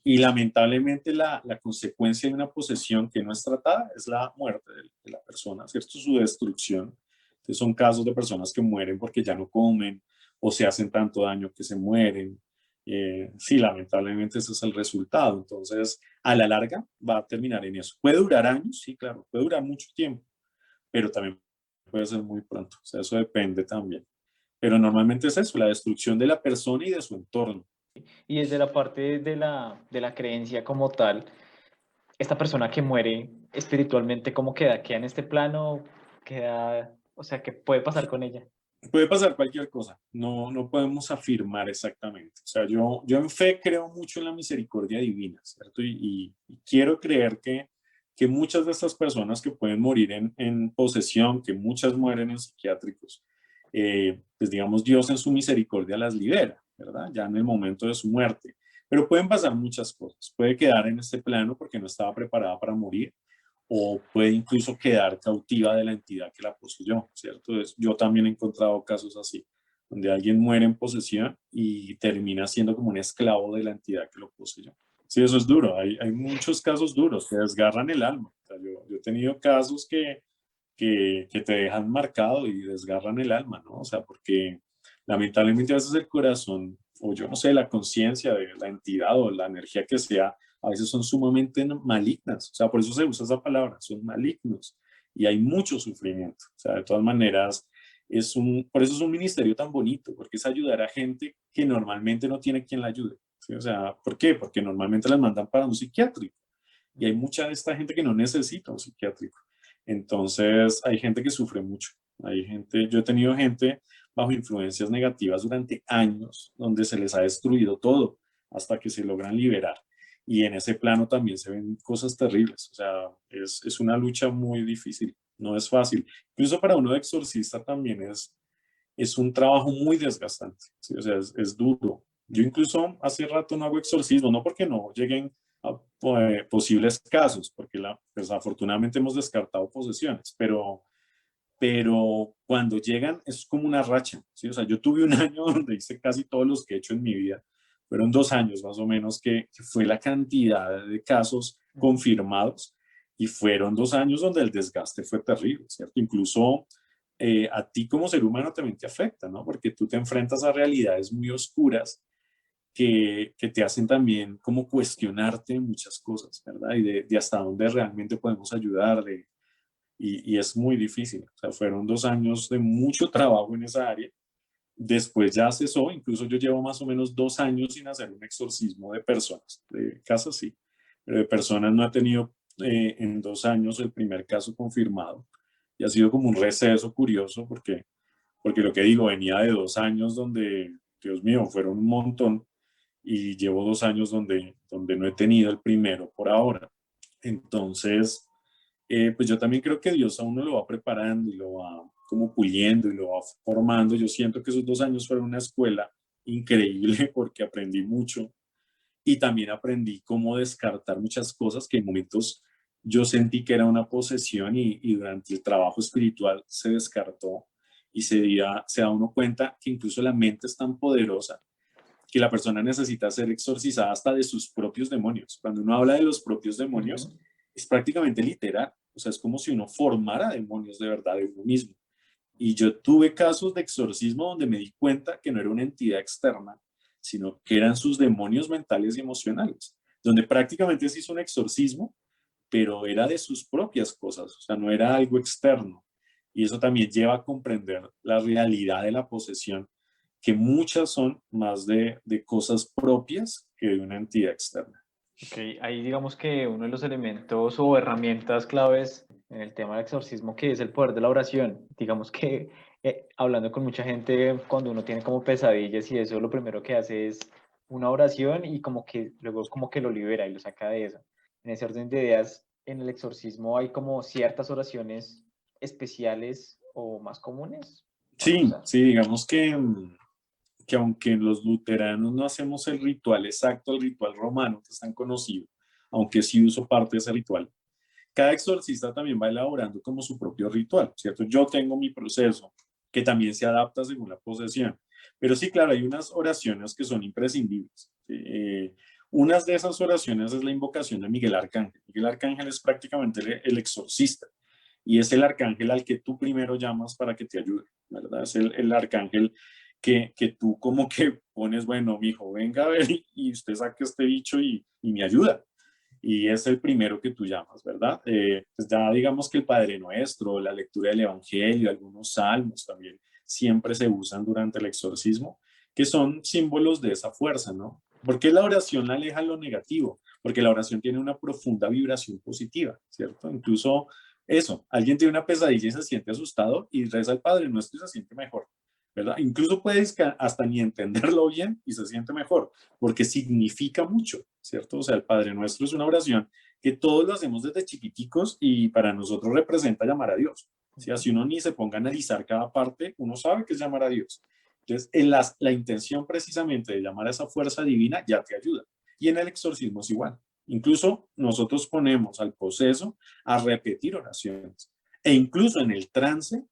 Y lamentablemente la consecuencia de una posesión que no es tratada es la muerte de la persona, ¿cierto? Su destrucción. Entonces son casos de personas que mueren porque ya no comen o se hacen tanto daño que se mueren. Sí, lamentablemente ese es el resultado. Entonces, a la larga va a terminar en eso. ¿Puede durar años? Sí, claro, puede durar mucho tiempo, pero también puede ser muy pronto. O sea, eso depende también. Pero normalmente es eso, la destrucción de la persona y de su entorno. Y desde la parte de la creencia como tal, esta persona que muere espiritualmente, ¿cómo queda? ¿Queda en este plano? ¿Queda, o sea, qué puede pasar con ella? Puede pasar cualquier cosa, no podemos afirmar exactamente. O sea, yo en fe creo mucho en la misericordia divina, ¿cierto? Y quiero creer que muchas de estas personas que pueden morir en posesión, que muchas mueren en psiquiátricos, pues digamos, Dios en su misericordia las libera, ¿verdad? Ya en el momento de su muerte. Pero pueden pasar muchas cosas. Puede quedar en este plano porque no estaba preparada para morir o puede incluso quedar cautiva de la entidad que la poseyó, ¿cierto? Yo también he encontrado casos así, donde alguien muere en posesión y termina siendo como un esclavo de la entidad que lo poseyó. Sí, eso es duro, hay muchos casos duros que desgarran el alma. O sea, yo he tenido casos que te dejan marcado y desgarran el alma, ¿no? O sea, porque lamentablemente a veces el corazón, o yo no sé, la conciencia de la entidad o la energía que sea, a veces son sumamente malignas. O sea, por eso se usa esa palabra, son malignos. Y hay mucho sufrimiento. O sea, de todas maneras, por eso es un ministerio tan bonito, porque es ayudar a gente que normalmente no tiene quien la ayude. ¿Sí? O sea, ¿por qué? Porque normalmente las mandan para un psiquiátrico. Y hay mucha de esta gente que no necesita un psiquiátrico. Entonces, hay gente que sufre mucho. Yo he tenido gente bajo influencias negativas durante años, donde se les ha destruido todo hasta que se logran liberar. Y en ese plano también se ven cosas terribles. O sea, es una lucha muy difícil, no es fácil. Incluso para uno de exorcista también es un trabajo muy desgastante. ¿Sí? O sea, es duro. Yo incluso hace rato no hago exorcismo, no porque no lleguen a posibles casos, porque pues, afortunadamente hemos descartado posesiones, pero cuando llegan es como una racha, ¿sí? O sea, yo tuve un año donde hice casi todos los que he hecho en mi vida, fueron 2 años más o menos que fue la cantidad de casos confirmados y fueron 2 años donde el desgaste fue terrible, ¿cierto? Incluso a ti como ser humano también te afecta, ¿no? Porque tú te enfrentas a realidades muy oscuras que te hacen también como cuestionarte muchas cosas, ¿verdad? Y de hasta dónde realmente podemos ayudar, y es muy difícil. O sea, fueron 2 años de mucho trabajo en esa área. Después ya cesó, incluso yo llevo más o menos 2 años sin hacer un exorcismo de personas, de casas sí, pero de personas no he tenido en 2 años el primer caso confirmado. Y ha sido como un receso curioso porque lo que digo, venía de 2 años donde, Dios mío, fueron un montón y llevo 2 años donde no he tenido el primero por ahora. Entonces, pues yo también creo que Dios a uno lo va preparando y lo va como puliendo y lo va formando. Yo siento que esos 2 años fueron una escuela increíble porque aprendí mucho y también aprendí cómo descartar muchas cosas que en momentos yo sentí que era una posesión y durante el trabajo espiritual se descartó y se da uno cuenta que incluso la mente es tan poderosa que la persona necesita ser exorcizada hasta de sus propios demonios. Cuando uno habla de los propios demonios, es prácticamente literal. O sea, es como si uno formara demonios de verdad de uno mismo. Y yo tuve casos de exorcismo donde me di cuenta que no era una entidad externa, sino que eran sus demonios mentales y emocionales, donde prácticamente se hizo un exorcismo, pero era de sus propias cosas, o sea, no era algo externo. Y eso también lleva a comprender la realidad de la posesión, que muchas son más de cosas propias que de una entidad externa. Ok, ahí digamos que uno de los elementos o herramientas claves en el tema del exorcismo, que es el poder de la oración. Digamos que Hablando con mucha gente, cuando uno tiene como pesadillas y eso, lo primero que hace es una oración y como que luego como que lo libera y lo saca de eso. En ese orden de ideas, en el exorcismo hay como ciertas oraciones especiales o más comunes para Sí, usar. sí, digamos que aunque los luteranos no hacemos el ritual exacto, el ritual romano, que es tan conocido, aunque sí uso parte de ese ritual, cada exorcista también va elaborando como su propio ritual, ¿cierto? Yo tengo mi proceso que también se adapta según la posesión. Pero sí, claro, hay unas oraciones que son imprescindibles. ¿Sí? Unas de esas oraciones es la invocación de Miguel Arcángel. Miguel Arcángel es prácticamente el exorcista y es el arcángel al que tú primero llamas para que te ayude, ¿verdad? Es el arcángel que tú como que pones, bueno, mijo, venga a ver y usted saque este bicho y me ayuda y es el primero que tú llamas, ¿verdad? Pues ya digamos que el Padre Nuestro, la lectura del Evangelio, algunos salmos también siempre se usan durante el exorcismo, que son símbolos de esa fuerza, ¿no? Porque la oración aleja lo negativo, porque la oración tiene una profunda vibración positiva, ¿cierto? Incluso eso, alguien tiene una pesadilla y se siente asustado y reza al Padre Nuestro y se siente mejor, ¿verdad? Incluso puedes hasta ni entenderlo bien y se siente mejor porque significa mucho, ¿cierto? O sea, el Padre Nuestro es una oración que todos lo hacemos desde chiquiticos y para nosotros representa llamar a Dios. ¿Sí? Ujú. Así uno ni se ponga a analizar cada parte, uno sabe que es llamar a Dios. Entonces, la intención precisamente de llamar a esa fuerza divina ya te ayuda. Y en el exorcismo es igual. Incluso nosotros ponemos al poseso a repetir oraciones. E incluso en el trance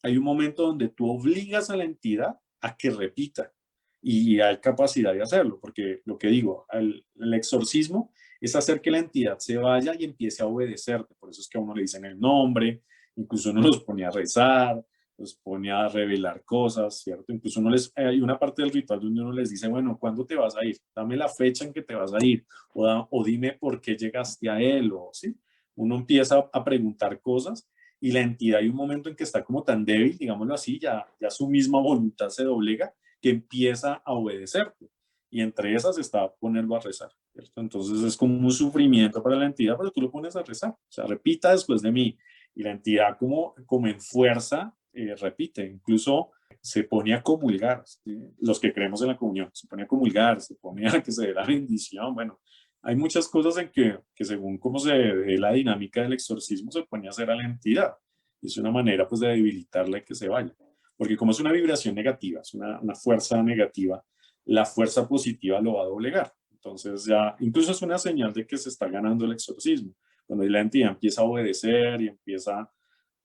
hay un momento donde tú obligas a la entidad a que repita y hay capacidad de hacerlo, porque lo que digo, el exorcismo es hacer que la entidad se vaya y empiece a obedecerte, por eso es que a uno le dicen el nombre, incluso uno los pone a rezar, los pone a revelar cosas, ¿cierto? Incluso hay una parte del ritual donde uno les dice, bueno, ¿cuándo te vas a ir? Dame la fecha en que te vas a ir, o dime por qué llegaste a él, o sí. Uno empieza a preguntar cosas y la entidad hay un momento en que está como tan débil, digámoslo así, ya su misma voluntad se doblega que empieza a obedecerte. Y entre esas está ponerlo a rezar, ¿cierto? Entonces es como un sufrimiento para la entidad, pero tú lo pones a rezar. O sea, repita después de mí. Y la entidad como en fuerza repite. Incluso se pone a comulgar. ¿Sí? Los que creemos en la comunión, se pone a comulgar, se pone a que se dé la bendición. Bueno, hay muchas cosas en que según cómo se ve la dinámica del exorcismo, se pone a hacer a la entidad. Y es una manera pues de debilitarla y que se vaya. Porque como es una vibración negativa, es una fuerza negativa, la fuerza positiva lo va a doblegar. Entonces ya, incluso es una señal de que se está ganando el exorcismo. Cuando la entidad empieza a obedecer y empieza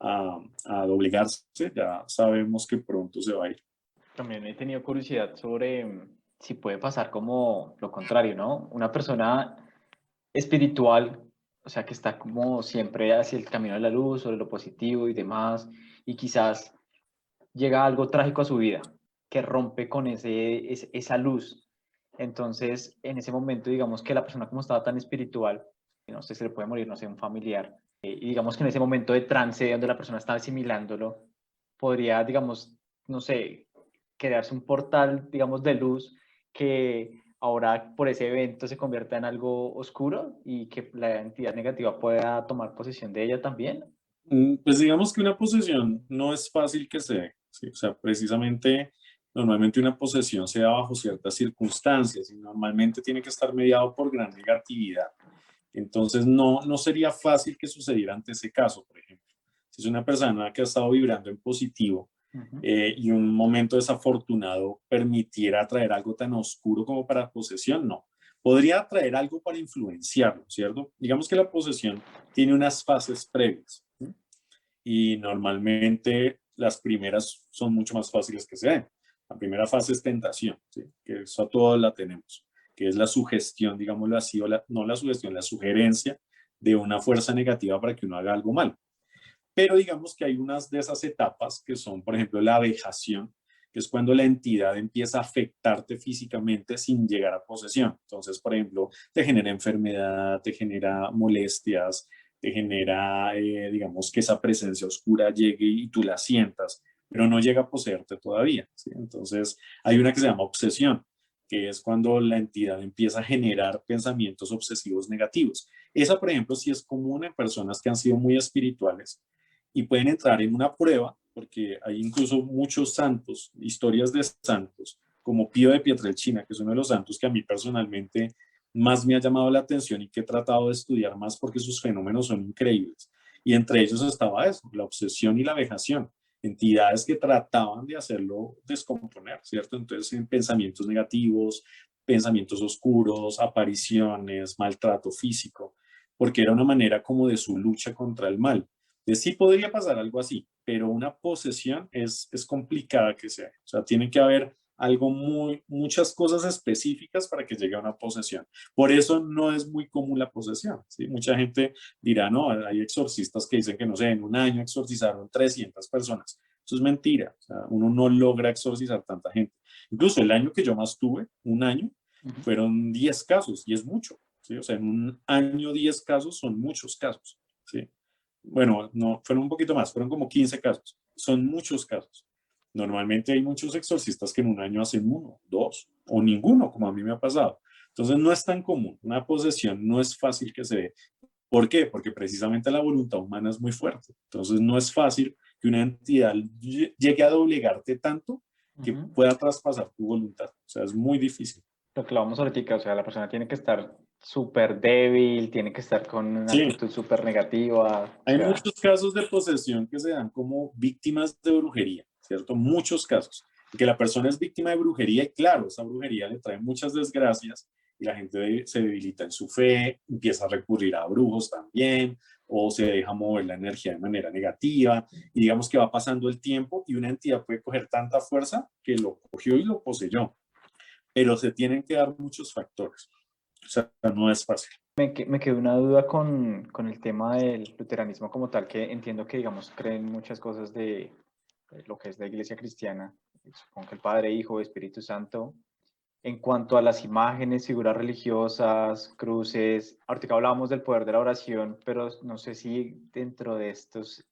a doblegarse, ya sabemos que pronto se va a ir. También he tenido curiosidad sobre si puede pasar como lo contrario, ¿no? Una persona espiritual, o sea, que está como siempre hacia el camino de la luz, sobre lo positivo y demás, y quizás llega algo trágico a su vida, que rompe con esa luz. Entonces, en ese momento, digamos que la persona como estaba tan espiritual, no sé, se le puede morir, no sé, un familiar, y digamos que en ese momento de trance donde la persona está asimilándolo, podría, digamos, no sé, crearse un portal, digamos, de luz que ahora por ese evento se convierta en algo oscuro y que la entidad negativa pueda tomar posesión de ella también. Pues digamos que una posesión no es fácil que se dé, ¿sí? O sea, precisamente, normalmente una posesión se da bajo ciertas circunstancias y normalmente tiene que estar mediado por gran negatividad. Entonces, no sería fácil que sucediera ante ese caso, por ejemplo. Si es una persona que ha estado vibrando en positivo Ujú. y un momento desafortunado permitiera traer algo tan oscuro como para posesión, no. Podría traer algo para influenciarlo, ¿cierto? Digamos que la posesión tiene unas fases previas, ¿sí? Y normalmente las primeras son mucho más fáciles que se den. La primera fase es tentación, ¿sí? Que eso a todos la tenemos, que es la sugestión, digámoslo así, o no la sugestión, la sugerencia de una fuerza negativa para que uno haga algo mal. Pero digamos que hay unas de esas etapas que son, por ejemplo, la vejación, que es cuando la entidad empieza a afectarte físicamente sin llegar a posesión. Entonces, por ejemplo, te genera enfermedad, te genera molestias, te genera, digamos, que esa presencia oscura llegue y tú la sientas, pero no llega a poseerte todavía, ¿sí? Entonces, hay una que se llama obsesión, que es cuando la entidad empieza a generar pensamientos obsesivos negativos. Esa, por ejemplo, sí es común en personas que han sido muy espirituales y pueden entrar en una prueba, porque hay incluso muchos santos, historias de santos, como Pío de Pietrelcina, que es uno de los santos que a mí personalmente más me ha llamado la atención y que he tratado de estudiar más porque sus fenómenos son increíbles. Y entre ellos estaba eso, la obsesión y la vejación, entidades que trataban de hacerlo descomponer, ¿cierto? Entonces, en pensamientos negativos, pensamientos oscuros, apariciones, maltrato físico, porque era una manera como de su lucha contra el mal. Entonces, sí podría pasar algo así, pero una posesión es complicada que sea. O sea, tiene que haber algo muchas cosas específicas para que llegue a una posesión. Por eso no es muy común la posesión, ¿sí? Mucha gente dirá, no, hay exorcistas que dicen que, no sé, en un año exorcizaron 300 personas. Eso es mentira. O sea, uno no logra exorcizar tanta gente. Incluso el año que yo más tuve, un año, fueron 10 casos y es mucho, ¿sí? O sea, en un año 10 casos son muchos casos, ¿sí? Bueno, no, fueron un poquito más, fueron como 15 casos. Son muchos casos. Normalmente hay muchos exorcistas que en un año hacen uno, dos o ninguno, como a mí me ha pasado. Entonces no es tan común. Una posesión no es fácil que se dé. ¿Por qué? Porque precisamente la voluntad humana es muy fuerte. Entonces no es fácil que una entidad llegue a doblegarte tanto que pueda traspasar tu voluntad. O sea, es muy difícil. Lo que hablábamos ahorita, o sea, la persona tiene que estar súper débil, tiene que estar con una Sí, actitud súper negativa. O hay sea, muchos casos de posesión que se dan como víctimas de brujería, ¿cierto? Muchos casos. Que la persona es víctima de brujería y claro, esa brujería le trae muchas desgracias y la gente se debilita en su fe, empieza a recurrir a brujos también o se deja mover la energía de manera negativa y digamos que va pasando el tiempo y una entidad puede coger tanta fuerza que lo cogió y lo poseyó. Pero se tienen que dar muchos factores. O sea, no es fácil. me quedó una duda con el tema del luteranismo como tal, que entiendo que, digamos, creen muchas cosas de lo que es la iglesia cristiana, supongo que el Padre, Hijo, Espíritu Santo. En cuanto a las imágenes, figuras religiosas, cruces, ahorita hablábamos del poder de la oración, pero no sé si dentro de esas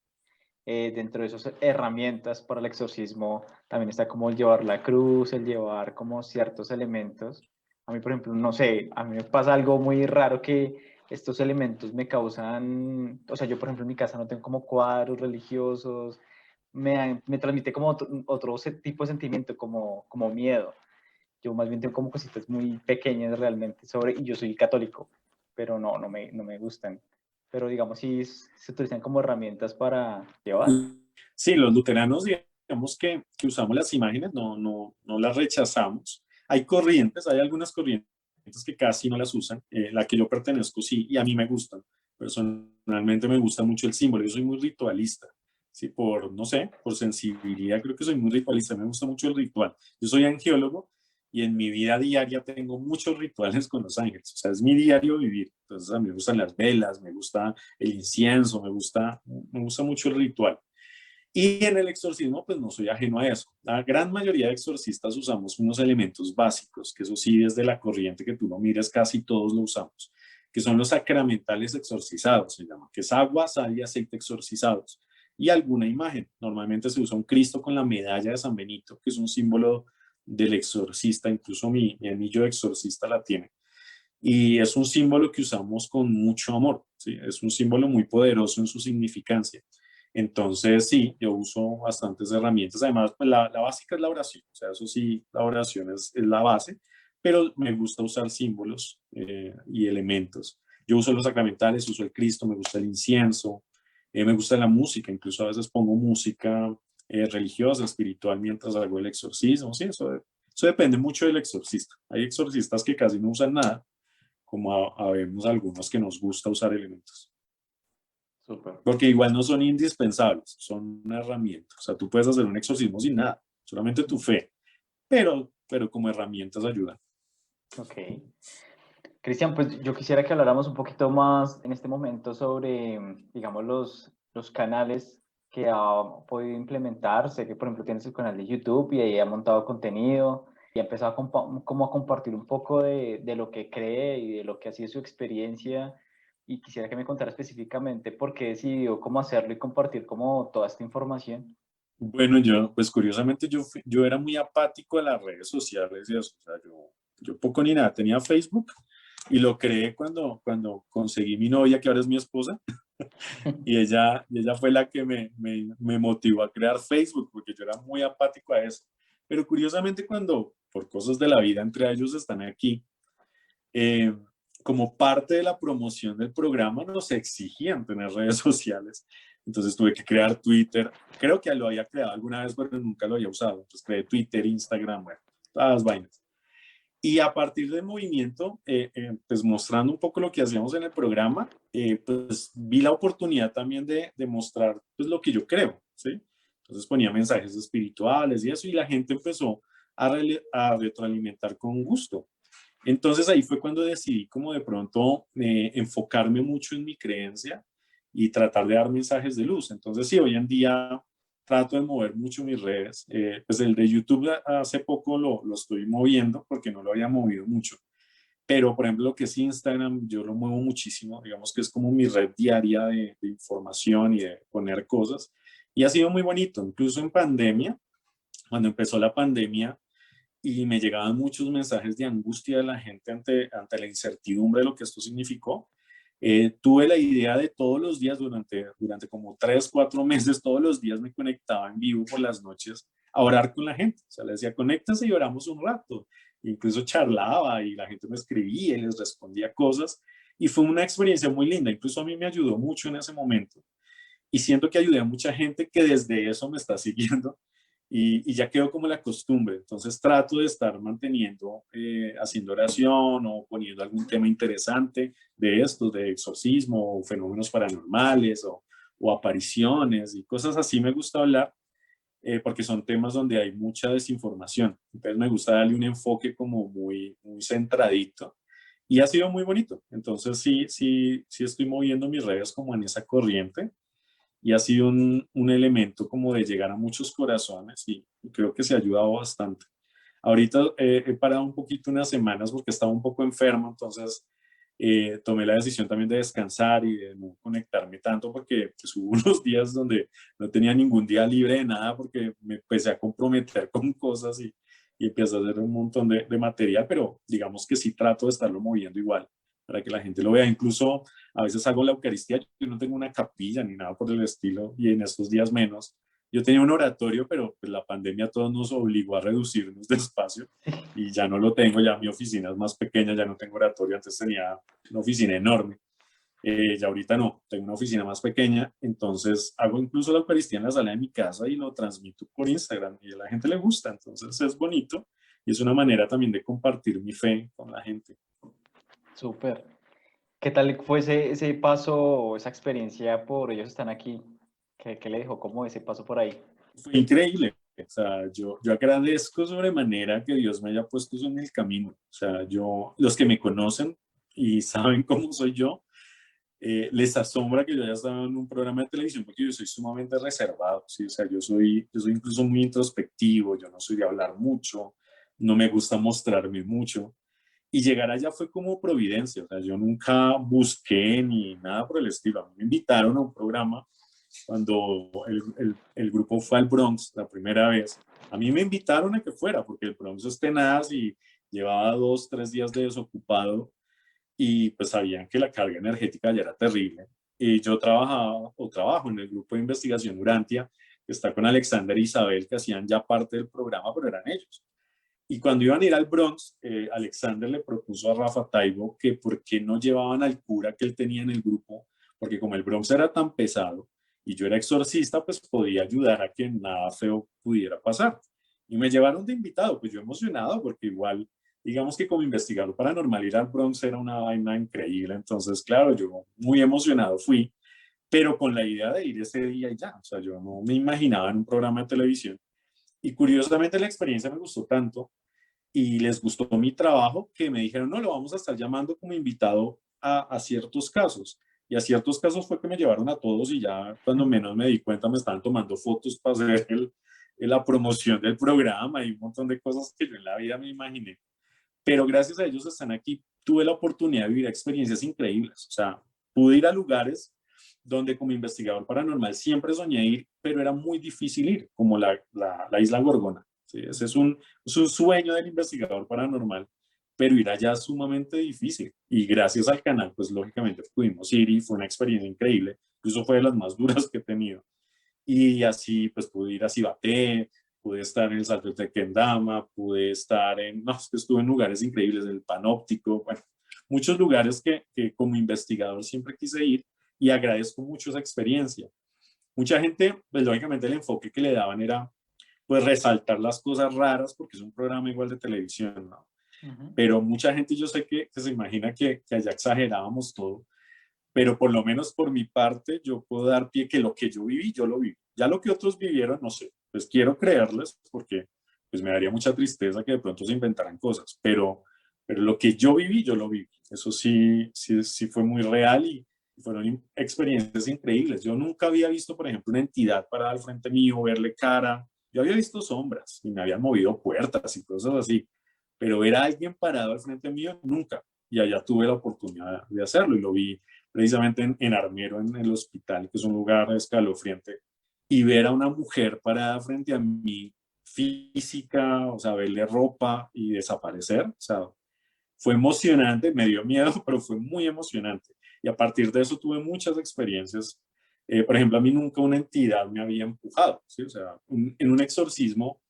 herramientas para el exorcismo también está como el llevar la cruz, el llevar como ciertos elementos. A mí, por ejemplo, no sé, a mí me pasa algo muy raro que estos elementos me causan, o sea, yo por ejemplo en mi casa no tengo como cuadros religiosos, me transmite como otro tipo de sentimiento, como miedo. Yo más bien tengo como cositas muy pequeñas realmente y yo soy católico, pero no me gustan. Pero digamos, sí se utilizan como herramientas para llevar. Sí, los luteranos, digamos que usamos las imágenes, no las rechazamos. Hay corrientes, hay algunas corrientes que casi no las usan. La que yo pertenezco, sí, y a mí me gustan. Personalmente me gusta mucho el símbolo. Yo soy muy ritualista, sí, no sé, por sensibilidad, creo que soy muy ritualista. Me gusta mucho el ritual. Yo soy angiólogo y en mi vida diaria tengo muchos rituales con los ángeles. O sea, es mi diario vivir. Entonces a mí me gustan las velas, me gusta el incienso, me gusta mucho el ritual. Y en el exorcismo, pues no soy ajeno a eso. La gran mayoría de exorcistas usamos unos elementos básicos, que eso sí, desde la corriente que tú no mires, casi todos lo usamos, que son los sacramentales exorcizados, se llama, que es agua, sal y aceite exorcizados. Y alguna imagen. Normalmente se usa un Cristo con la medalla de San Benito, que es un símbolo del exorcista, incluso mi anillo de exorcista la tiene. Y es un símbolo que usamos con mucho amor, ¿sí? Es un símbolo muy poderoso en su significancia. Entonces, sí, yo uso bastantes herramientas. Además, pues la básica es la oración. O sea, eso sí, la oración es la base, pero me gusta usar símbolos y elementos. Yo uso los sacramentales, uso el Cristo, me gusta el incienso, me gusta la música. Incluso a veces pongo música religiosa, espiritual, mientras hago el exorcismo. Sí, eso depende mucho del exorcista. Hay exorcistas que casi no usan nada, como habemos algunos que nos gusta usar elementos. Súper. Porque igual no son indispensables, son una herramienta. O sea, tú puedes hacer un exorcismo sin nada, solamente tu fe, pero como herramientas ayudan. Ok. Cristian, pues yo quisiera que habláramos un poquito más en este momento sobre, digamos, los canales que ha podido implementar. Sé que, por ejemplo, tienes el canal de YouTube y ahí ha montado contenido y ha empezado como a compartir un poco de lo que cree y de lo que ha sido su experiencia. Y quisiera que me contara específicamente por qué decidió cómo hacerlo y compartir como toda esta información. Bueno, pues curiosamente yo era muy apático a las redes sociales y eso. O sea, yo poco ni nada, tenía Facebook y lo creé cuando conseguí mi novia, que ahora es mi esposa. Y ella fue la que me motivó a crear Facebook, porque yo era muy apático a eso. Pero curiosamente cuando, por cosas de la vida, entre ellos están aquí, eh, como parte de la promoción del programa nos exigían tener redes sociales. Entonces tuve que crear Twitter. Creo que lo había creado alguna vez, pero nunca lo había usado. Entonces creé Twitter, Instagram, bueno, todas las vainas. Y a partir del movimiento, pues mostrando un poco lo que hacíamos en el programa, pues vi la oportunidad también de mostrar pues, lo que yo creo, ¿sí? Entonces ponía mensajes espirituales y eso, y la gente empezó a retroalimentar con gusto. Entonces ahí fue cuando decidí como de pronto enfocarme mucho en mi creencia y tratar de dar mensajes de luz. Entonces sí, hoy en día trato de mover mucho mis redes. Pues el de YouTube hace poco lo estoy moviendo porque no lo había movido mucho. Pero por ejemplo lo que es Instagram yo lo muevo muchísimo. Digamos que es como mi red diaria de información y de poner cosas. Y ha sido muy bonito. Incluso en pandemia, cuando empezó la pandemia, y me llegaban muchos mensajes de angustia de la gente ante la incertidumbre de lo que esto significó. Tuve la idea de todos los días, durante como 3, 4 meses, todos los días me conectaba en vivo por las noches a orar con la gente. O sea, le decía, conéctense y oramos un rato. Incluso charlaba y la gente me escribía y les respondía cosas. Y fue una experiencia muy linda. Incluso a mí me ayudó mucho en ese momento. Y siento que ayudé a mucha gente que desde eso me está siguiendo y ya quedó como la costumbre. Entonces trato de estar manteniendo, haciendo oración o poniendo algún tema interesante de estos, de exorcismo o fenómenos paranormales o apariciones y cosas así me gusta hablar porque son temas donde hay mucha desinformación. Entonces me gusta darle un enfoque como muy, muy centradito y ha sido muy bonito. Entonces sí estoy moviendo mis redes como en esa corriente y ha sido un elemento como de llegar a muchos corazones y creo que se ha ayudado bastante. Ahorita he parado un poquito unas semanas porque estaba un poco enfermo, entonces tomé la decisión también de descansar y de no conectarme tanto porque pues, hubo unos días donde no tenía ningún día libre de nada porque me empecé a comprometer con cosas y empecé a hacer un montón de material, pero digamos que sí trato de estarlo moviendo igual para que la gente lo vea. Incluso a veces hago la Eucaristía, yo no tengo una capilla ni nada por el estilo y en estos días menos. Yo tenía un oratorio, pero pues, la pandemia a todos nos obligó a reducirnos de espacio y ya no lo tengo, ya mi oficina es más pequeña, ya no tengo oratorio, antes tenía una oficina enorme, ya ahorita no, tengo una oficina más pequeña, entonces hago incluso la Eucaristía en la sala de mi casa y lo transmito por Instagram y a la gente le gusta, entonces es bonito y es una manera también de compartir mi fe con la gente. Súper. ¿Qué tal fue ese paso o esa experiencia por ellos están aquí? ¿Qué le dejó como ese paso por ahí? Fue increíble. O sea, yo agradezco sobremanera que Dios me haya puesto eso en el camino. O sea, los que me conocen y saben cómo soy yo, les asombra que yo haya estado en un programa de televisión porque yo soy sumamente reservado. ¿Sí? O sea, yo soy incluso muy introspectivo, yo no soy de hablar mucho, no me gusta mostrarme mucho. Y llegar allá fue como providencia. O sea, yo nunca busqué ni nada por el estilo. A mí me invitaron a un programa cuando el grupo fue al Bronx la primera vez. A mí me invitaron a que fuera, porque el Bronx es tenaz y llevaba 2, 3 días de desocupado y pues sabían que la carga energética ya era terrible. Y yo trabajaba o trabajo en el grupo de investigación Urantia, que está con Alexander e Isabel, que hacían ya parte del programa, pero eran ellos. Y cuando iban a ir al Bronx, Alexander le propuso a Rafa Taibo que por qué no llevaban al cura que él tenía en el grupo, porque como el Bronx era tan pesado y yo era exorcista, pues podía ayudar a que nada feo pudiera pasar. Y me llevaron de invitado, pues yo emocionado, porque igual, digamos que como investigador paranormal ir al Bronx era una vaina increíble. Entonces, claro, yo muy emocionado fui, pero con la idea de ir ese día y ya. O sea, yo no me imaginaba en un programa de televisión. Y curiosamente la experiencia me gustó tanto y les gustó mi trabajo que me dijeron, no, lo vamos a estar llamando como invitado a ciertos casos. Y a ciertos casos fue que me llevaron a todos y ya cuando menos me di cuenta me estaban tomando fotos para hacer la promoción del programa y un montón de cosas que yo en la vida me imaginé. Pero gracias a ellos están aquí. Tuve la oportunidad de vivir experiencias increíbles. O sea, pude ir a lugares donde como investigador paranormal siempre soñé ir, pero era muy difícil ir, como la isla Gorgona. ¿Sí? Ese es un sueño del investigador paranormal. pero ir allá es sumamente difícil. Y gracias al canal, pues lógicamente pudimos ir y fue una experiencia increíble. Incluso fue de las más duras que he tenido. Y así, pues pude ir a Cibaté, pude estar en el Salto de Tequendama, pude estar no, es que estuve en lugares increíbles, en el Panóptico, bueno, muchos lugares que como investigador siempre quise ir y agradezco mucho esa experiencia. Mucha gente, pues lógicamente el enfoque que le daban era pues resaltar las cosas raras porque es un programa igual de televisión, ¿no? Pero mucha gente yo sé que se imagina que allá exagerábamos todo, pero por lo menos por mi parte yo puedo dar pie que lo que yo viví, yo lo viví. Ya lo que otros vivieron, no sé, pues quiero creerles porque pues me daría mucha tristeza que de pronto se inventaran cosas, pero lo que yo viví, yo lo viví. Eso sí, sí fue muy real y fueron experiencias increíbles. Yo nunca había visto, por ejemplo, una entidad parada al frente mío, verle cara. Yo había visto sombras y me habían movido puertas y cosas así, pero ver a alguien parado al frente mío, nunca. Y allá tuve la oportunidad de hacerlo y lo vi precisamente en Armero, en el hospital, que es un lugar escalofriante, y ver a una mujer parada frente a mí, física, o sea, verle ropa y desaparecer, o sea, fue emocionante, me dio miedo, pero fue muy emocionante. Y a partir de eso tuve muchas experiencias. Por ejemplo, a mí nunca una entidad me había empujado, ¿sí? O sea, en un exorcismo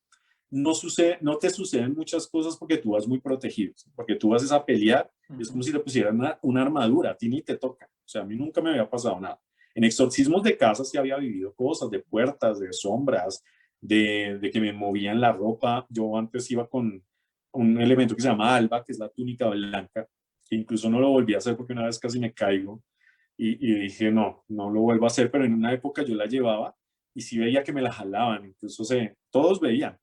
no te suceden muchas cosas porque tú vas muy protegido, ¿sí? Porque tú vas a pelear, es como si le pusieran una armadura, a ti ni te toca. O sea, a mí nunca me había pasado nada. En exorcismos de casa sí había vivido cosas, de puertas, de sombras, de que me movían la ropa. Yo antes iba con un elemento que se llama alba, que es la túnica blanca, que incluso no lo volví a hacer porque una vez casi me caigo y dije, no lo vuelvo a hacer, pero en una época yo la llevaba y sí veía que me la jalaban, incluso todos veían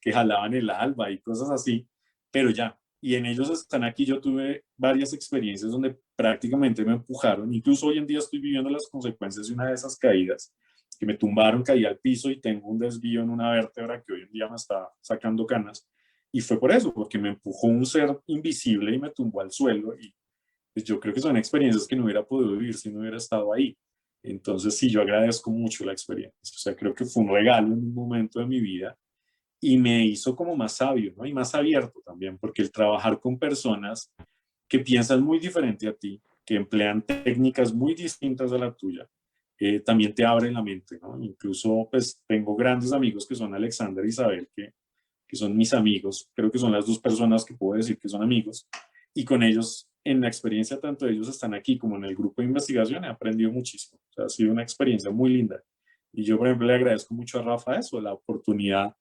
que jalaban el alba y cosas así, pero ya, y en ellos están aquí, yo tuve varias experiencias donde prácticamente me empujaron, incluso hoy en día estoy viviendo las consecuencias de una de esas caídas, que me tumbaron, caí al piso y tengo un desvío en una vértebra que hoy en día me está sacando canas, y fue por eso, porque me empujó un ser invisible y me tumbó al suelo, y pues yo creo que son experiencias que no hubiera podido vivir si no hubiera estado ahí. Entonces, sí, yo agradezco mucho la experiencia. O sea, creo que fue un regalo en un momento de mi vida y me hizo como más sabio, ¿no? Y más abierto también, porque el trabajar con personas que piensan muy diferente a ti, que emplean técnicas muy distintas a la tuya, también te abre la mente, ¿no? Incluso, pues, tengo grandes amigos que son Alexander y Isabel, que son mis amigos. Creo que son las dos personas que puedo decir que son amigos. Y con ellos, en la experiencia, tanto ellos están aquí como en el grupo de investigación, he aprendido muchísimo. O sea, ha sido una experiencia muy linda. Y yo, por ejemplo, le agradezco mucho a Rafa eso, la oportunidad,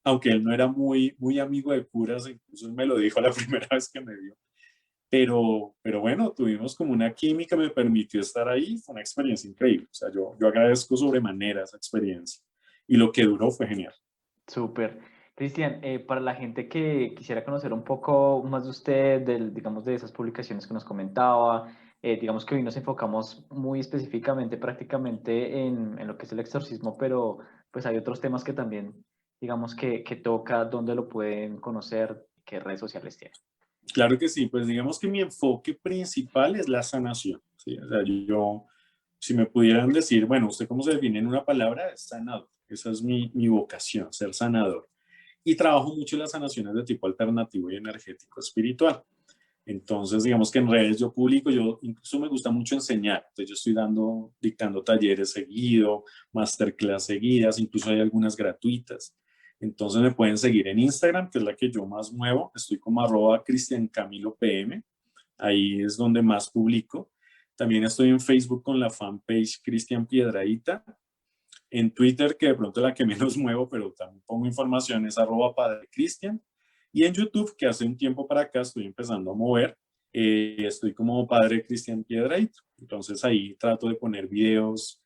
aunque él no era muy amigo de curas, incluso él me lo dijo la primera vez que me vio. Pero bueno, tuvimos como una química, me permitió estar ahí, fue una experiencia increíble. O sea, yo agradezco sobremanera esa experiencia. Y lo que duró fue genial. Súper. Cristian, para la gente que quisiera conocer un poco más de usted, digamos, de esas publicaciones que nos comentaba, digamos que hoy nos enfocamos muy específicamente prácticamente en lo que es el exorcismo, pero pues hay otros temas que también, digamos, que toca, dónde lo pueden conocer, qué redes sociales tiene. Claro que sí, pues digamos que mi enfoque principal es la sanación, ¿sí? O sea, si me pudieran decir, bueno, ¿usted cómo se define en una palabra? Es sanador. Esa es mi vocación, ser sanador. Y trabajo mucho en las sanaciones de tipo alternativo y energético espiritual. Entonces, digamos que en redes yo publico, yo incluso me gusta mucho enseñar. Entonces, yo estoy dictando talleres seguido, masterclass seguidas, incluso hay algunas gratuitas. Entonces, me pueden seguir en Instagram, que es la que yo más muevo. Estoy como @CristianCamiloPM. Ahí es donde más publico. También estoy en Facebook con la fanpage Cristian Piedrahita. En Twitter, que de pronto es la que menos muevo, pero también pongo información, es @PadreCristian. Y en YouTube, que hace un tiempo para acá estoy empezando a mover, estoy como Padre Cristian Piedrahita. Entonces ahí trato de poner videos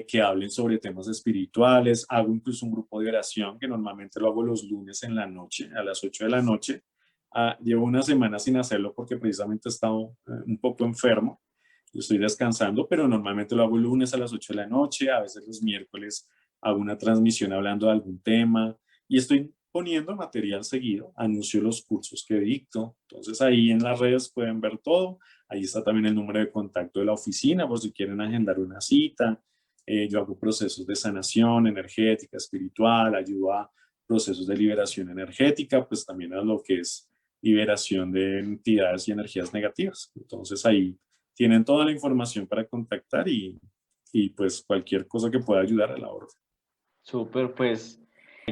que hablen sobre temas espirituales. Hago incluso un grupo de oración que normalmente lo hago los lunes en la noche, a las 8 de la noche. Llevo una semana sin hacerlo porque precisamente he estado un poco enfermo. Yo estoy descansando, pero normalmente lo hago el lunes a las 8 de la noche, a veces los miércoles hago una transmisión hablando de algún tema y estoy poniendo material seguido, anuncio los cursos que dicto, entonces ahí en las redes pueden ver todo, ahí está también el número de contacto de la oficina por si quieren agendar una cita. Yo hago procesos de sanación energética, espiritual, ayudo a procesos de liberación energética, pues también a lo que es liberación de entidades y energías negativas. Entonces ahí tienen toda la información para contactar y pues cualquier cosa que pueda ayudar a la orden. Súper, pues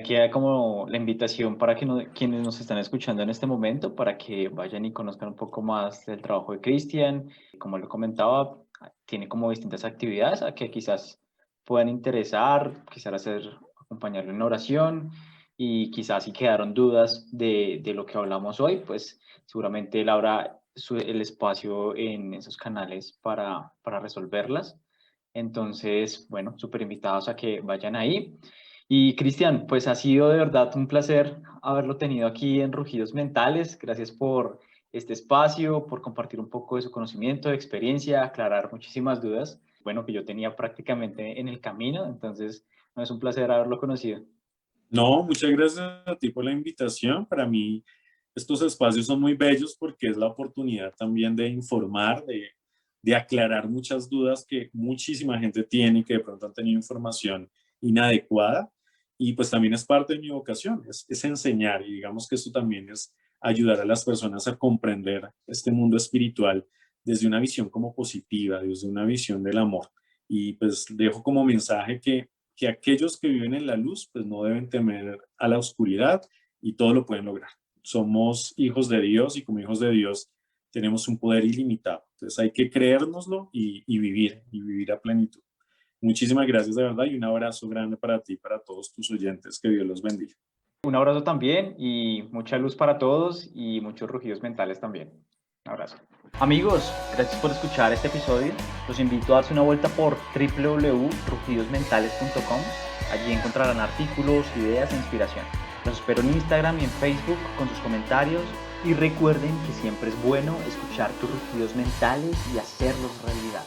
queda como la invitación para que quienes nos están escuchando en este momento, para que vayan y conozcan un poco más del trabajo de Cristian. Como le comentaba, tiene como distintas actividades a que quizás puedan interesar, quizás acompañarlo en oración, y quizás si quedaron dudas de lo que hablamos hoy, pues seguramente él habrá el espacio en esos canales para resolverlas. Entonces, bueno, súper invitados a que vayan ahí. Y Cristian, pues ha sido de verdad un placer haberlo tenido aquí en Rugidos Mentales. Gracias por este espacio, por compartir un poco de su conocimiento, de experiencia, aclarar muchísimas dudas, bueno, que yo tenía prácticamente en el camino. Entonces, no, es un placer haberlo conocido. No, muchas gracias a ti por la invitación. Para mí estos espacios son muy bellos porque es la oportunidad también de informar, de aclarar muchas dudas que muchísima gente tiene y que de pronto han tenido información inadecuada. Y pues también es parte de mi vocación, es enseñar, y digamos que esto también es ayudar a las personas a comprender este mundo espiritual desde una visión como positiva, desde una visión del amor. Y pues dejo como mensaje que aquellos que viven en la luz pues no deben temer a la oscuridad y todo lo pueden lograr. Somos hijos de Dios y como hijos de Dios tenemos un poder ilimitado. Entonces hay que creérnoslo y vivir a plenitud. Muchísimas gracias de verdad y un abrazo grande para ti y para todos tus oyentes. Que Dios los bendiga. Un abrazo también y mucha luz para todos y muchos rugidos mentales también. Un abrazo. Amigos, gracias por escuchar este episodio. Los invito a darse una vuelta por www.rugidosmentales.com. Allí encontrarán artículos, ideas e inspiración. Los espero en Instagram y en Facebook con sus comentarios. Y recuerden que siempre es bueno escuchar tus rugidos mentales y hacerlos realidad.